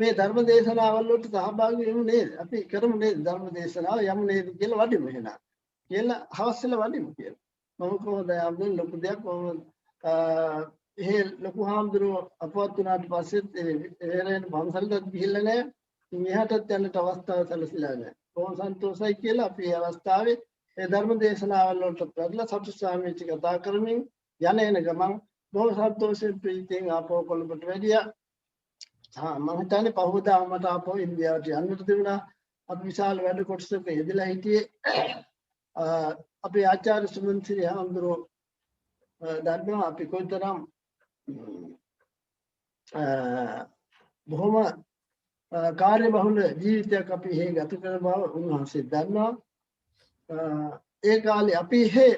මේ ධර්ම දේශනාවල් වලට සහභාගී වෙමු නේද? අපි කරමු නේද ධර්ම දේශනාව යමු නේද කියලා වඩිමු එහෙනම්. කියලා හවස් වෙලා වඩිමු කියලා. මම කොහොමද යන්නේ ලොකු දෙයක් කොහොමද එහෙ ලොකු හාමුදුරුවෝ අපවත් වුණාට පස්සෙත් මෙහෙරෙන පන්සලට ගිහිල්ලා නැහැ. මෙහාටත් යන්නට අවස්ථාවක් සැලසিলা නැහැ. බොහොම සන්තෝෂයි කියලා අපි මේ අවස්ථාවේ ඒ ධර්ම දේශනාවල් වලට පැටලලා සතු ස්වාමීන් වහන්සේ කතා කරමින් යන එන ගමන් බොහොම සන්තෝෂයෙන් ප්‍රීතියෙන් ආපහු කොළඹට වැඩියා. මම හිතන්නේ පහවදා මට ආපහු ඉන්දියාවට යන්නට තිබුණා. අපි විශාල වැඩ කොටසක යෙදලා හිටියේ. අපේ ආචාර්ය සුමන්සිරි හාමුදුරුවෝ දන්නවා අපි කොයිතරම් බොහොම කාර්යබහුල ජීවිතයක් අපි හේ ගත කරන බව උන්වහන්සේ දන්නවා. ඒ කාලේ අපි හේ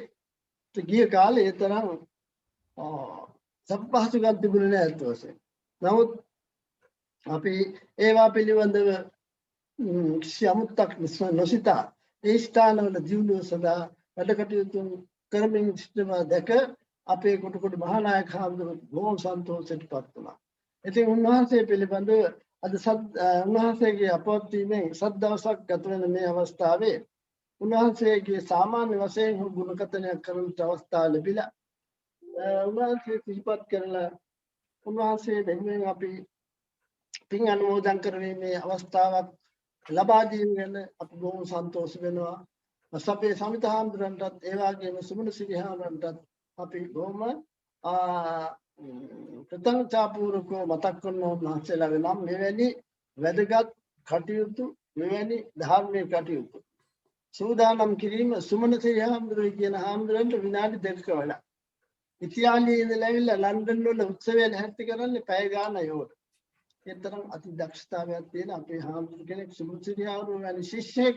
ගිය කාලේ ඒ තරම් සපහසුකම් තිබුණේ නැහැ අතෝසේ. නමුත් අපි ඒවා පිළිබඳව කිසි අමුත්තක් නොසිතා ඒ ස්ථානවල දියුණුව සඳහා වැඩ කටයුතු කරමින් සිටම දැක අපේ කොටකොඩ මහානායක හාමුදුරුවෝ බොහොම සන්තෝෂයටපත් වුණා. ඉතින් උන්වහන්සේ පිළිබඳව අද උන්වහන්සේගේ අපවත් වීමෙන් සත් දවසක් ගත වෙන මේ අවස්ථාවේ උන්වහන්සේගේ සාමාන්‍ය වශයෙන් ගුණකථනයක් කරන්නට අවස්ථාව ලැබිලා උන්වහන්සේ සිහිපත් කරලා උන්වහන්සේ දෙවියන් අපි පින් අනුමෝදන් කරවීමේ අවස්ථාවක් ලබා දීම ගැන අපි බොහොම සන්තෝෂ වෙනවා. අපේ සමිත හාමුදුරන්ටත් ඒ වගේම සුමන සිරි හාමුදුරන්ටත් අපි බොහොම කෘතඥතාපූර්වකව මතක් කරනවා උන්වහන්සේලාගේ නම් මෙවැනි වැදගත් කටයුතු මෙවැනි ධර්මයේ කටයුතු සූදානම් කිරීම සුමන සිරි හාමුදුරුවෝ කියන හාමුදුරන්ට විනාඩි 2ක වැඩ. ඉතිහාසයේ ඉඳලා ඇවිල්ලා ලන්ඩන් වල උත්සවය නැහැටි කරන්නේ පැය ගානයි ඕක. ඒ තරම් අති දක්ෂතාවයක් තියෙන අපේ හාමුදුරු කෙනෙක් සුමන සිරි හාමුදුරුවෝ වැනි ශිෂ්‍යෙක්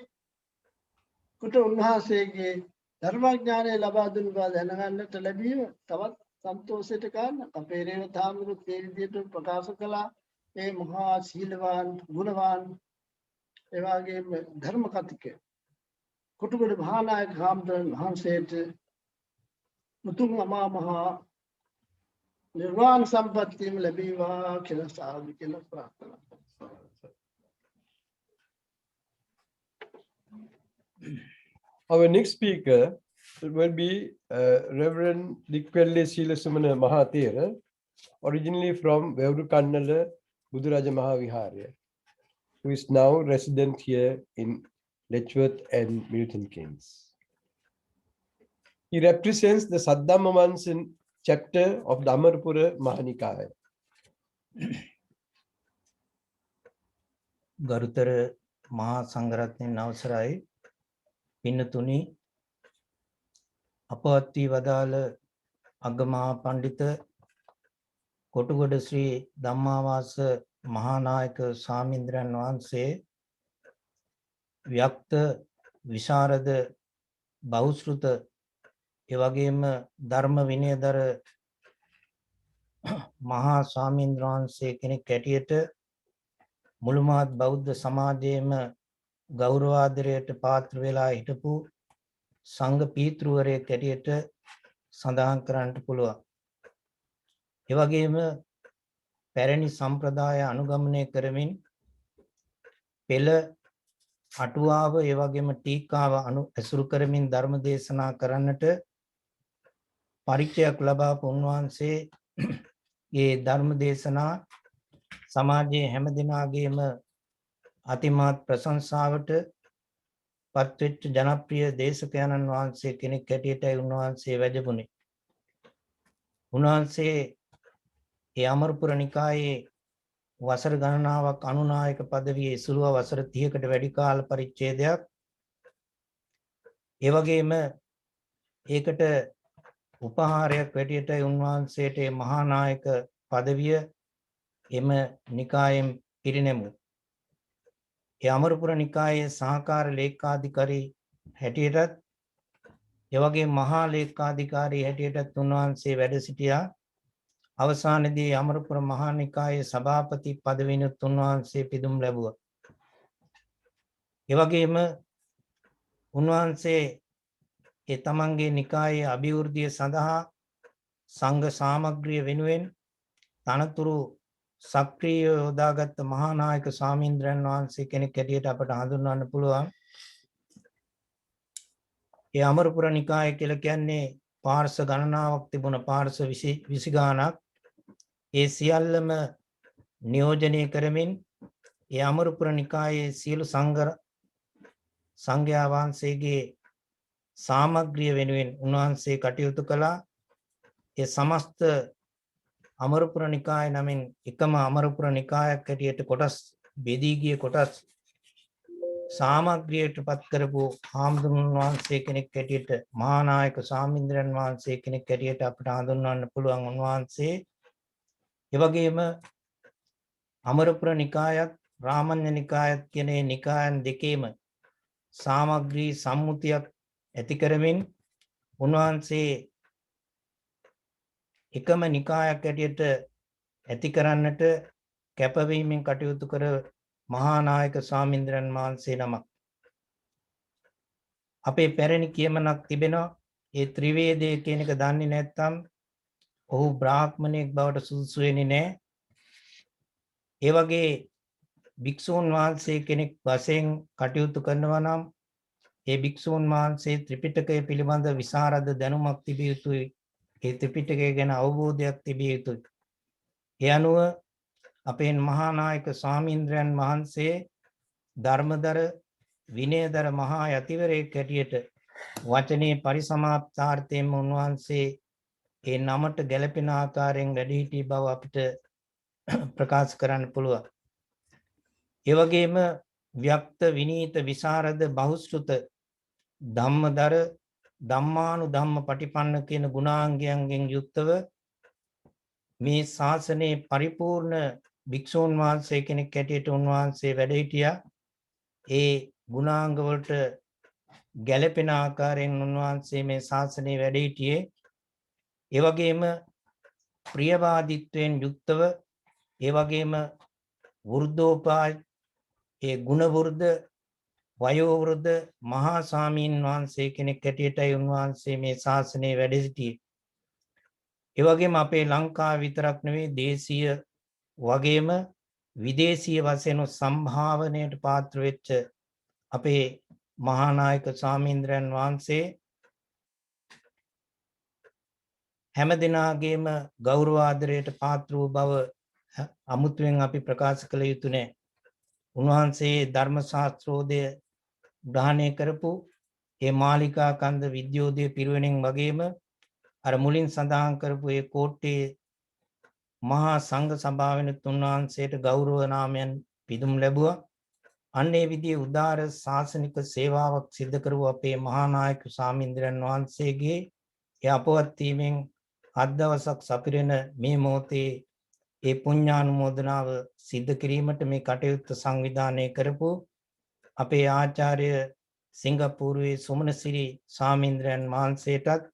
කුට උන්වහන්සේගේ ධර්මඥානය ලබා දුන් බව දැනගන්නට ලැබීම තවත් සන්තෝෂයට කාරණා. අපේ රේවත හාමුදුරුවෝ මේ විදිහට ප්‍රකාශ කළා. මේ මහා සීලවාන් ගුණවාන් ඒ වගේම ධර්ම කතික කොටුගොඩ මහානායක හාමුදුරන් වහන්සේට මුතුන් අමා මහා නිර්වාණ සම්පත්තියම ලැබේවා කියලා සාදු කියලා ප්‍රාර්ථනා කරනවා. Our next speaker will be Reverend Dikwelle Silasumana Mahathera, originally from Vevurukannala Buduraja Mahavihara, who is now resident here in Letchworth and Milton Keynes. He represents the Saddhammamansan chapter of the Amarpura Mahanikaya. ගරුතර මහා සංඝරත්නයන් අවසරයි පින්නතුනි අපවත් වී වදාළ අග්ගමහා පඬිත කොටුගොඩ ශ්‍රී ධම්මාවාස මහානායක ස්වාමීන්ද්‍රයන් වහන්සේ ව්‍යක්ත විශාරද බහුශ්‍රුත එවැගේම ධර්ම විනයදර මහා ස්වාමීන් වහන්සේ කෙනෙක් ඇටියට මුළුමහත් බෞද්ධ සමාජයේම ගෞරවාදරයට පාත්‍ර වෙලා හිටපු සංඝ පීතෘවරයෙක් ඇටියට සඳහන් කරන්නට පුළුවන්. ඒ වගේම පැරණි සම්ප්‍රදාය අනුගමනය කරමින් පෙළ අටුවාව ඒ වගේම ටීකාව ඇසුරු කරමින් ධර්ම දේශනා කරන්නට පරිචයක් ලබාපු උන්වහන්සේ ඒ ධර්ම දේශනා සමාජයේ හැම දිනාගේම අතිමහත් ප්‍රශංසාවට පත්වෙච්ච ජනප්‍රිය දේශකයන්න් වහන්සේ කෙනෙක් හැටියටයි උන්වහන්සේ වැඩුණේ. උන්වහන්සේ ඒ අමරපුර නිකායේ වසර ගණනාවක් අනුනායක පදවියේ ඉසුරුව වසර 30කට වැඩි කාල පරිච්ඡේදයක් ඒ වගේම ඒකට උපහාරයක් හැටියටයි උන්වහන්සේට මහා නායක පදවිය එම නිකායෙන් පිරිනැමු. ඒ අමරපුර නිකායේ සහකාර ලේකාධිකාරී හැටියටත් ඒ වගේ මහා ලේකාධිකාරී හැටියටත් උන්වහන්සේ වැඩ සිටියා. අවසානයේදී අමරපුර මහා නිකායේ සභාපති පදවිනුත් උන්වහන්සේ පිදුම් ලැබුවා. ඒ වගේම උන්වහන්සේ ඒ තමන්ගේ නිකායේ අභිවෘද්ධිය සඳහා සංඝ සාමග්‍රිය වෙනුවෙන් තනතුරු සක්‍රීය යොදාගත් මහා නායක ස්වාමීන්ද්‍රයන් වහන්සේ කෙනෙක් හැටියට අපට හඳුන්වන්න පුළුවන්. ඒ අමරපුර නිකාය කියලා කියන්නේ පාර්ශව ගණනාවක් තිබුණ පාර්ශව 20 ගාණක්. ඒ සියල්ලම නියෝජනය කරමින් ඒ අමරපුර නිකායේ සියලු සංඝයා වහන්සේගේ සාමග්‍රිය වෙනුවෙන් උන්වහන්සේ කටයුතු කළා. ඒ සමස්ත අමරපුර නිකාය නමින් එකම අමරපුර නිකායක් හැටියට කොටස් බෙදී ගිය කොටස් සාමග්‍රියට පත් කරපු හාමුදුරුවන් වහන්සේ කෙනෙක් හැටියට මහා නායක ස්වාමීන්ද්‍රයන් වහන්සේ කෙනෙක් හැටියට අපට හඳුන්වන්න පුළුවන් උන්වහන්සේ. ඒ වගේම අමරපුර නිකායත් රාමඤ්ඤ නිකායත් කියන මේ නිකායන් දෙකේම සාමග්‍රී සම්මුතියක් ඇති කරමින් උන්වහන්සේ එකම නිකායක් හැටියට ඇති කරන්නට කැපවීමෙන් කටයුතු කර මහා නායක ස්වාමීන්ද්‍රයන් වහන්සේ නමක්. අපේ පැරණි කියමනක් තිබෙනවා. ඒ ත්‍රිවේදය කියන එක දන්නේ නැත්නම් ඔහු බ්‍රාහ්මණයෙක් බවට සුදුසු වෙන්නේ නැහැ. ඒ වගේ භික්ෂූන් වහන්සේ කෙනෙක් වශයෙන් කටයුතු කරනවා නම් ඒ භික්ෂූන් වහන්සේ ත්‍රිපිටකය පිළිබඳ විශාරද දැනුමක් තිබිය යුතුයි. ඒ ත්‍රිපිටකය ගැන අවබෝධයක් තිබිය යුතුයි. ඒ අනුව අපේ මහා නායක ස්වාමීන්ද්‍රයන් වහන්සේ ධර්මදර විනයදර මහා යතිවරයෙක් හැටියට වචනේ පරිසමාප්තාර්ථයෙන් උන්වහන්සේ ඒ නමට ගැළපෙන ආකාරයෙන් වැඩ සිටි බව අපිට ප්‍රකාශ කරන්න පුළුවන්. ඒ වගේම ව්‍යක්ත විනීත විසරද බහුශ්‍රුත ධම්මදර ධම්මානුධම්ම පටිපන්න කියන ගුණාංගයන්ගෙන් යුක්තව මේ ශාසනයේ පරිපූර්ණ භික්ෂූන් වහන්සේ කෙනෙක් හැටියට උන්වහන්සේ වැඩ සිටියා. ඒ ගුණාංග වලට ගැළපෙන ආකාරයෙන් උන්වහන්සේ මේ ශාසනයේ වැඩ සිටියේ. ඒ වගේම ප්‍රියවාදීත්වයෙන් යුක්තව ඒ වගේම වෘද්ධෝපාය ඒ ගුණ වෘද්ධ වයෝ වෘද්ධ මහා ස්වාමීන් වහන්සේ කෙනෙක් හැටියටයි උන්වහන්සේ මේ ශාසනයේ වැඩ සිටියේ. ඒ වගේම අපේ ලංකාව විතරක් නෙවෙයි දේශීය වගේම විදේශීය වශයෙන් සම්භාවනයට පාත්‍ර වෙච්ච අපේ මහා නායක ස්වාමීන්ද්‍රයන් වහන්සේ හැම දිනාගේම ගෞරව ආදරයට පාත්‍ර වූ බව අමුතුවෙන් අපි ප්‍රකාශ කළ යුතු නැහැ. උන්වහන්සේ ධර්ම ශාස්ත්‍රෝදය ග්‍රහණය කරපු ඒ මාලිකා කන්ද විද්‍යෝදය පිරිවෙනින් වගේම අර මුලින් සඳහන් කරපු ඒ කෝට්ටේ මහා සංඝ සභාවෙනුත් උන්වහන්සේට ගෞරව නාමයෙන් පිදුම් ලැබුවා. අන්නේ විදිහේ උදාර ශාසනික සේවාවක් සිදු කරව අපේ මහා නායක ස්වාමීන්ද්‍රයන් වහන්සේගේ ඒ අපවත් වීමෙන් අත් දවසක් සපිරෙන මේ මොහොතේ ඒ පුණ්‍යානුමෝදනාව සිද්ධ කිරීමට මේ කටයුත්ත සංවිධානය කරපු අපේ ආචාර්ය සිංගප්පූරුවේ සුමනසිරි ස්වාමීන්ද්‍රයන් වහන්සේටත්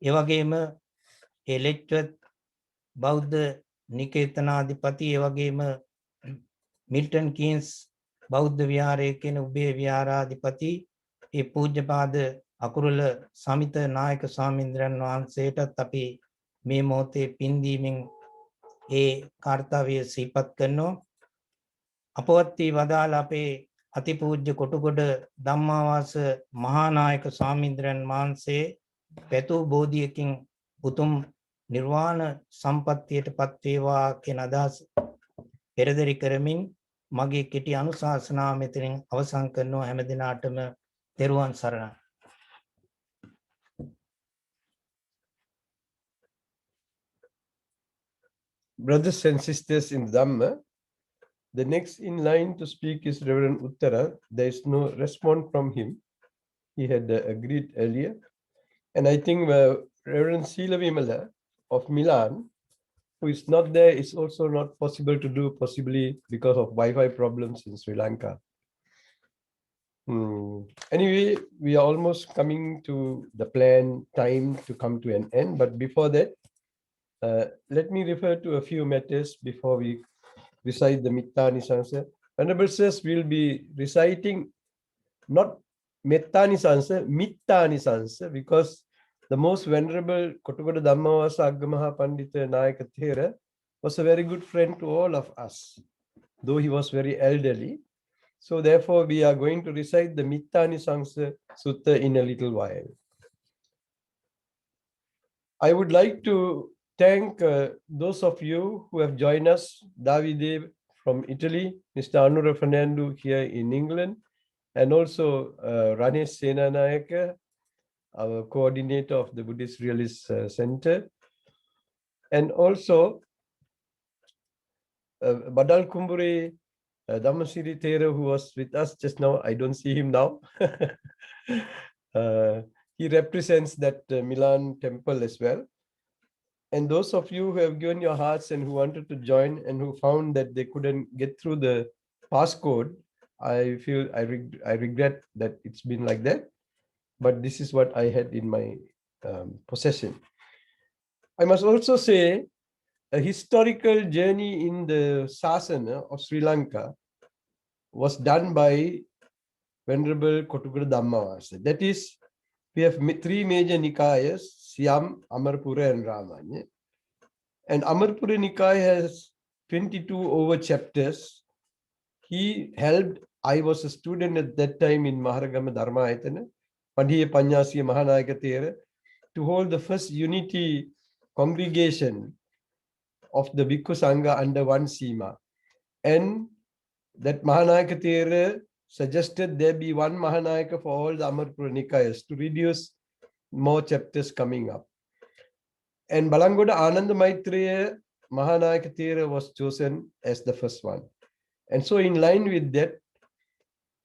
ඒ වගේම ඒ ලෙච්චත් බෞද්ධ නිකේතනාධිපති ඒ වගේම මිල්ටන් කීන්ස් බෞද්ධ විහාරයේ කියන උභය විහාරාධිපති ඒ පූජ්‍යපාද අකුරුල සමිත නායක ස්වාමීන්ද්‍රයන් වහන්සේටත් අපි මේ මොහොතේ පින් දීමෙන් ඒ කාර්යය සිහිපත් කරනවා. අපවත් වී වදාළ අපේ අතිපූජ්‍ය කොටුගොඩ ධම්මාවාස මහා නායක ස්වාමීන්ද්‍රයන් වහන්සේ පැතු බෝධියකින් උතුම් නිර්වාණ සම්පත්තියට පත් වේවා කියන අදහස පෙරදරි කරමින් මගේ කෙටි අනුශාසනාව මෙතනින් අවසන් කරනවා. හැම දිනාටම තෙරුවන් සරණයි. Brothers and sisters in Dhamma, the next in line to speak is Reverend Uttara. There is no response from him. He had agreed earlier. And I think Reverend Sila Vimala of Milan, who is not there, is also not possible to do, possibly because of Wi-Fi problems in Sri Lanka. Anyway, we are almost coming to the planned time to come to an end. But before that, let me refer to a few matters before we recite the Mittanisansa. Venerable Sirs will be reciting not Mettanisansa, Mittanisansa, because the most venerable Kotugoda Dhammavasa Aggamaha Pandita Nayaka Thera was a very good friend to all of us, though he was very elderly. So therefore, we are going to recite the Mittanisansa Sutta in a little while. I would like to thank those of you who have joined us, Davide from Italy, Mr. Anura Fernando here in England, and also Ranesh Senanayaka, our coordinator of the Buddhist Realist Center, and also Badal Kumbure Dhammasiri Thera, who was with us just now. I don't see him now. He represents that Milan temple as well. And those of you who have given your hearts and who wanted to join and who found that they couldn't get through the passcode, I feel I regret that it's been like that. But this is what I had in my possession. I must also say a historical journey in the Sasana of Sri Lanka was done by Venerable Kotugoda Dhammavasa. That is, we have three major Nikayas, Siam, Amarpura and Ramanya. And Amarpura Nikaya has 22 over chapters. He helped, I was a student at that time in Maharagama Dharma Ayatana, Pandhiya Panyasiya Mahanayaka Thera, to hold the first unity congregation of the Bhikkhu Sangha under one Sima. And that Mahanayaka Thera suggested there be one Mahanayaka for all the Amarpura Nikayas to reduce more chapters coming up. And Balangoda Ananda Maitreya Mahanayaka Thera was chosen as the first one. And so in line with that,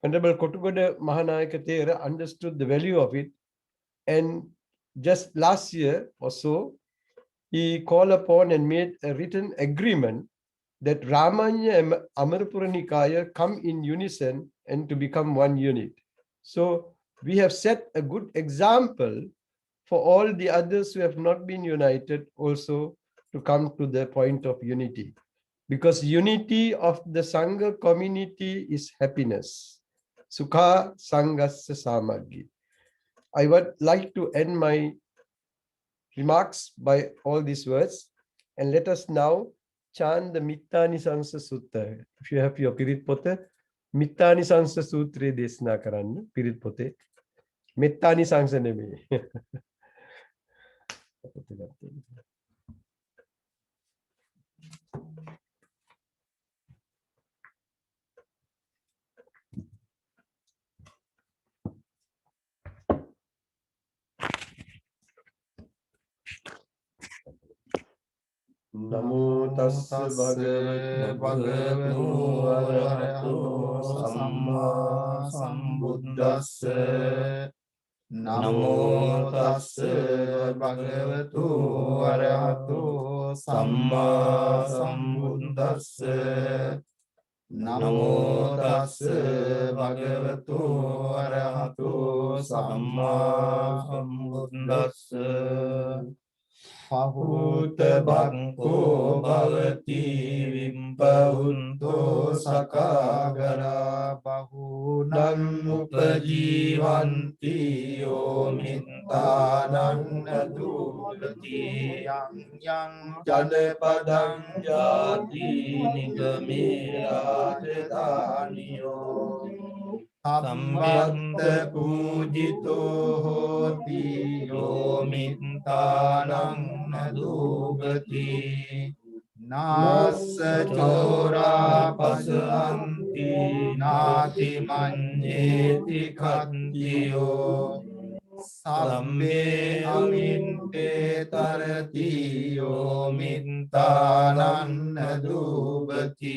Venerable Kotugoda Mahanayaka Thera understood the value of it. And just last year or so, he called upon and made a written agreement that Ramanya and Amarpura Nikaya come in unison and to become one unit. So we have set a good example for all the others who have not been united also to come to the point of unity. Because unity of the Sangha community is happiness. Sukha Sanghasya Samadhi. I would like to end my remarks by all these words, and let us now chant the Mittanisansa Sutta. If you have your Pirit Pote, Mittanisansa Sutra Desna Karan, Pirit Pote. Mittanisansa Neme. Namo tassa bhagavato arahato samma sambuddhassa. Namo tassa bhagavato arahato samma sambuddhassa. Namo tassa bhagavato arahato samma sambuddhassa. Pahuta bhakko bhavati vimpahunto sakagara bahunam upajivanti omintanang nadulati yang janapadang jati nigame rajadhaniyo Sambatta pujito hoti yomintanang nadugati nassa chora pasanti nati manyeti khattiyo sabbe aminte tarati yomintanang nadugati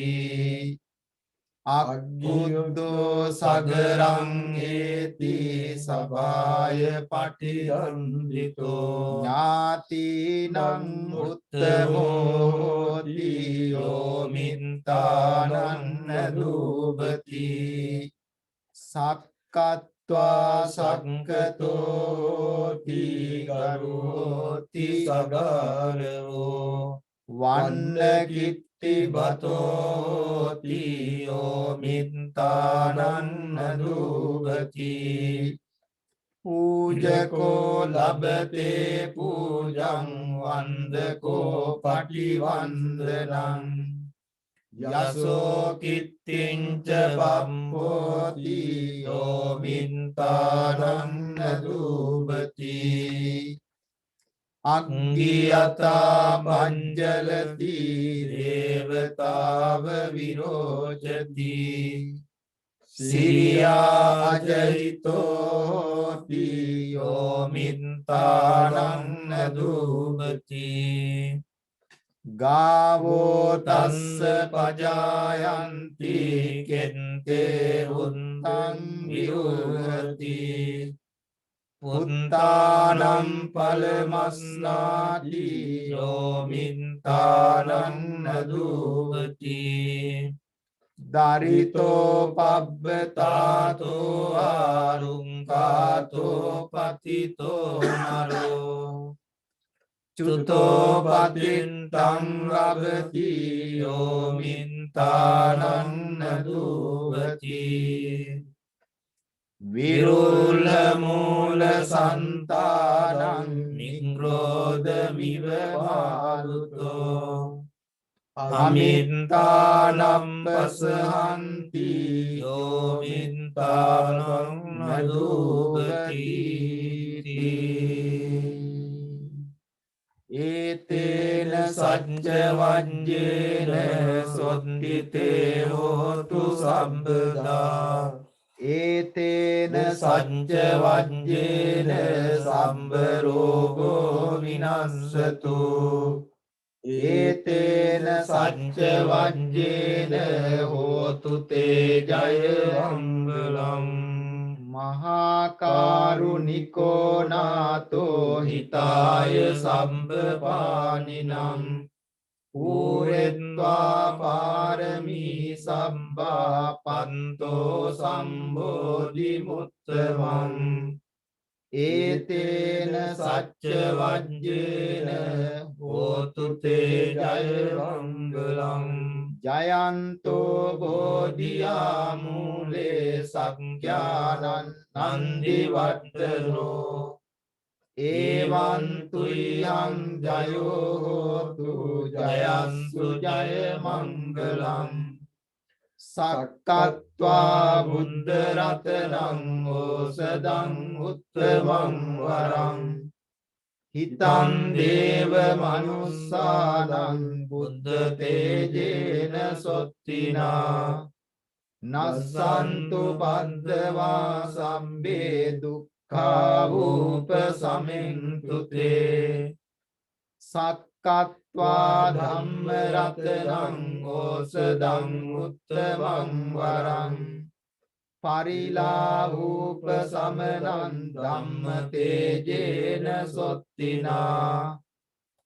Agguddo sagarang eti sabaya patidandito Nyati nang uttamo hoti yomintanang nadubati Sak සක්කත්වා සක්කතෝති ගරුහෝති සගාරවෝ වන්න කිත්ති බතෝති යෝමිත්තානන්න දුගති පූජකෝ ලබතේ පූජං වන්දකෝ පටිවන්දනං යසෝ කිත්තිංච බම්බෝති යෝමින්තානන්න දුබති අග්ගියතා මංජලති දේවතාව විරෝචති සිරියා අජහිතෝති යෝමින්තානන්න දුබති ගාවෝ තස්ස පජායන්ති කෙන්තේ උත්තං විරුහති පුත්තානම් පලමස්නාති යෝමින්තානන්න දුවති දරිතෝ පබ්බතාතෝ ආරුංකාතෝ පතිතෝ නරෝ චුතෝ පතින්තං රබති යෝමින්තානන්න දුවති විරුල්ල මූල සන්තානං නිග්‍රෝධමිව මාරුතෝ අමින්තානම් පසහන්ති යෝමින්තානන්න දුවති ඒතේන සච්ච වජ්ජේන සොත්තිතේ හෝතු සම්බදා ඒතේන සච්ච වජ්ජේන සම්බරෝගෝ විනස්සතු ඒතේන සච්ච වජ්ජේන හෝතු තේ ජය මංගලං මහා කරුණිකෝ නාතෝ හිතාය සම්බපානිනම් පූරෙත්වා පාරමී සම්බා පන්තෝ සම්බෝධි මුත්තමං ඒතේන සච්ච වජ්ජේන හෝතු තේ ජය මංගලං ජයන්තෝ බෝධියා මූලේ සංඛ්‍යානං නන්දි වට්ටනෝ ඒවං තුයං ජයෝ හෝතු ජයන්තු ජය මංගලං සක්කත්වා බුද්ධ රතනං ඕසදං උත්තමං වරං හිතං දේව මනුස්සානං බුද්ධ තේජේන සොත්තිනා නස්සන්තු බද්ධවා සම්බේ දුක්ඛා වූප සමින්තු තේ සක්කත්වා ධම්ම රතනං ඕසදං උත්තමං වරං පරිලාහූප සමනං ධම්ම තේජේන සොත්තිනා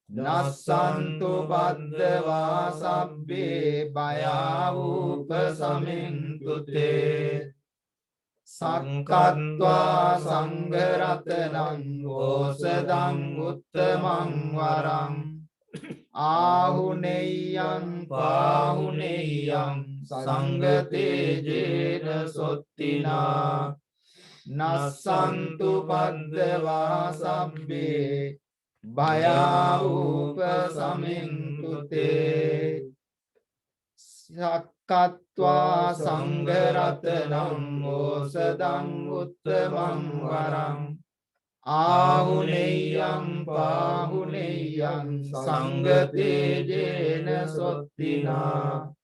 නස්සන්තු බද්ධවා සබ්බේ භයාවූප සමින්තු තේ සක්කත්වා සංඝරතනං ඕසදං උත්තමං වරං ආහුනේයං පාහුනේයං සංගතේජේන සොත්තිනා නස්සන්තු බද්ධවා සබ්බේ භයාවූප සමින්තු තේ සක්කත්වා සංඝරතනං ඕසදං උත්තමං වරං ආහුනේයං පාහුනේයං සංගතේජේන සොත්තිනා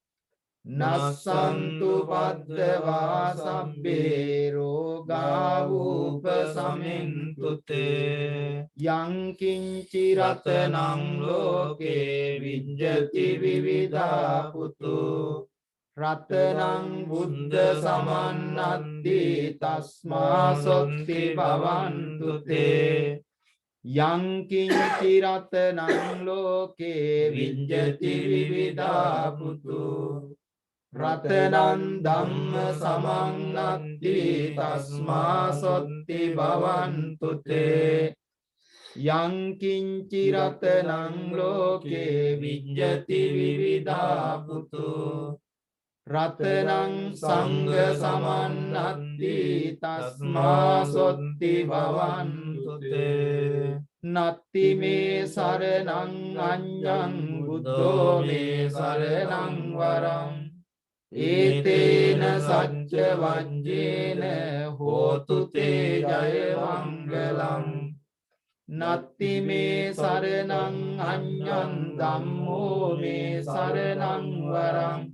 නස්සන්තු බද්ධවා සබ්බේ රෝගා වූප සමින්තු තේ යං කිංචි රතනං ලෝකේ විඤ්ජති විවිධා පුතු රතනං බුද්ධ සමන්නත්ති තස්මා සොත්ති භවන්තු තේ යං කිංචි රතනං ලෝකේ විඤ්ජති විවිධා පුතු රතනං ධම්ම සමන්නත්ති තස්මා සොත්ති භවන්තු තේ යං කිංචි රතනං ලෝකේ විජ්ජති විවිධා පුතු රතනං සංඝ සමන්නත්ති තස්මා සොත්ති භවන්තු තේ නත්ති මේ සරණං අඤ්ඤං බුද්ධෝ මේ සරණං වරං ඒතේන සච්ච වජ්ජේන හෝතු තේ ජය මංගලං නත්ති මේ සරණං අඤ්ඤං ධම්මෝ මේ සරණං වරං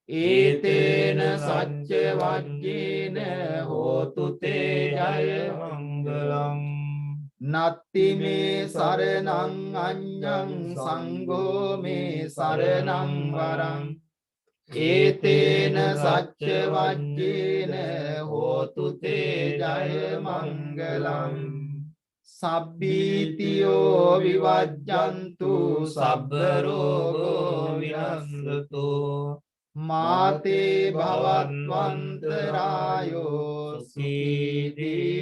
ඒතේන සච්ච වජ්ජේන හෝතු තේ ජය මංගලං නත්ති මේ සරණං අඤ්ඤං සංඝෝ මේ සරණං වරං ඒතේන සච්ච වජ්ජේන හෝතු තේ ජය මංගලං සබ්බීතියෝ විවජ්ජන්තු සබ්බ රෝගෝ විනස්සතු මාතේ භවත්වන්තරායෝ සීදීගායුකෝ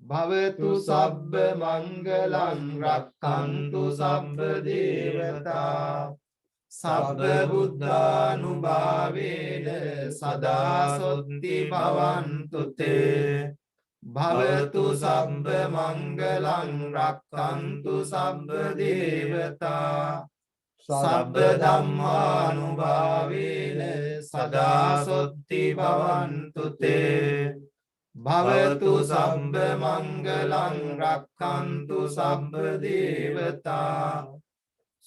භවතු සබ්බ මංගලං රක්ඛන්තු සබ්බ දේවතා සබ්බ බුද්ධානුභාවේන සදා සොත්ති භවන්තු තේ භවතු සබ්බ මංගලං රක්ඛන්තු සබ්බ දේවතා සබ්බ ධම්මානුභාවේන සදා සොත්ති භවන්තු තේ භවතු සබ්බ මංගලං රක්ඛන්තු සබ්බ දේවතා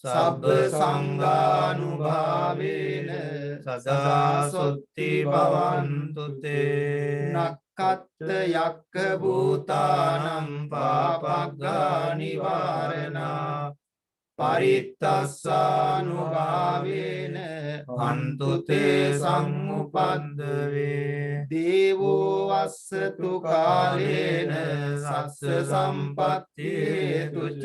සබ්බ සංඝානුභාවේන සදා සොත්ති භවන්තු තේ නක්ඛත් යක්ඛ භූතානම් පාපග්ගා නිවාරණා පරිත්තස්සානුභාවේන හන්තු තේ සම්උපද්දවේ දේවෝ වස්සතු කාලේන සස්ස සම්පත්ති හේතුච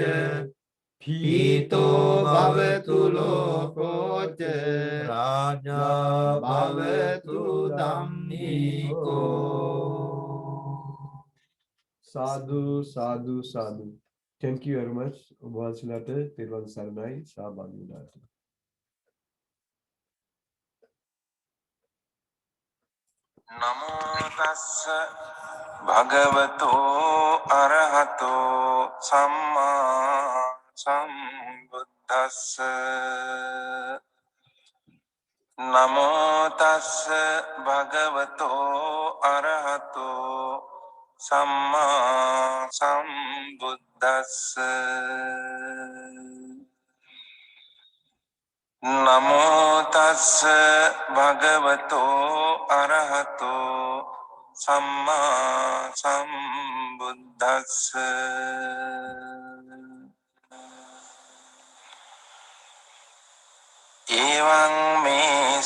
පීතෝ භවතු ලෝකෝච රාජා භවතු ධම්මිකෝ. Sadhu, sadhu, sadhu. Thank you very much. Obwasilata, Tirwan Saranai, Sabanulata. නමෝ තස්ස භගවතෝ අරහතෝ සම්මා සම්බුද්දස්ස නමෝ තස්ස භගවතෝ අරහතෝ සම්මා සම්බුද්දස්ස නමෝ තස්ස භගවතෝ අරහතෝ සම්මා සම්බුද්දස්ස එවං මේ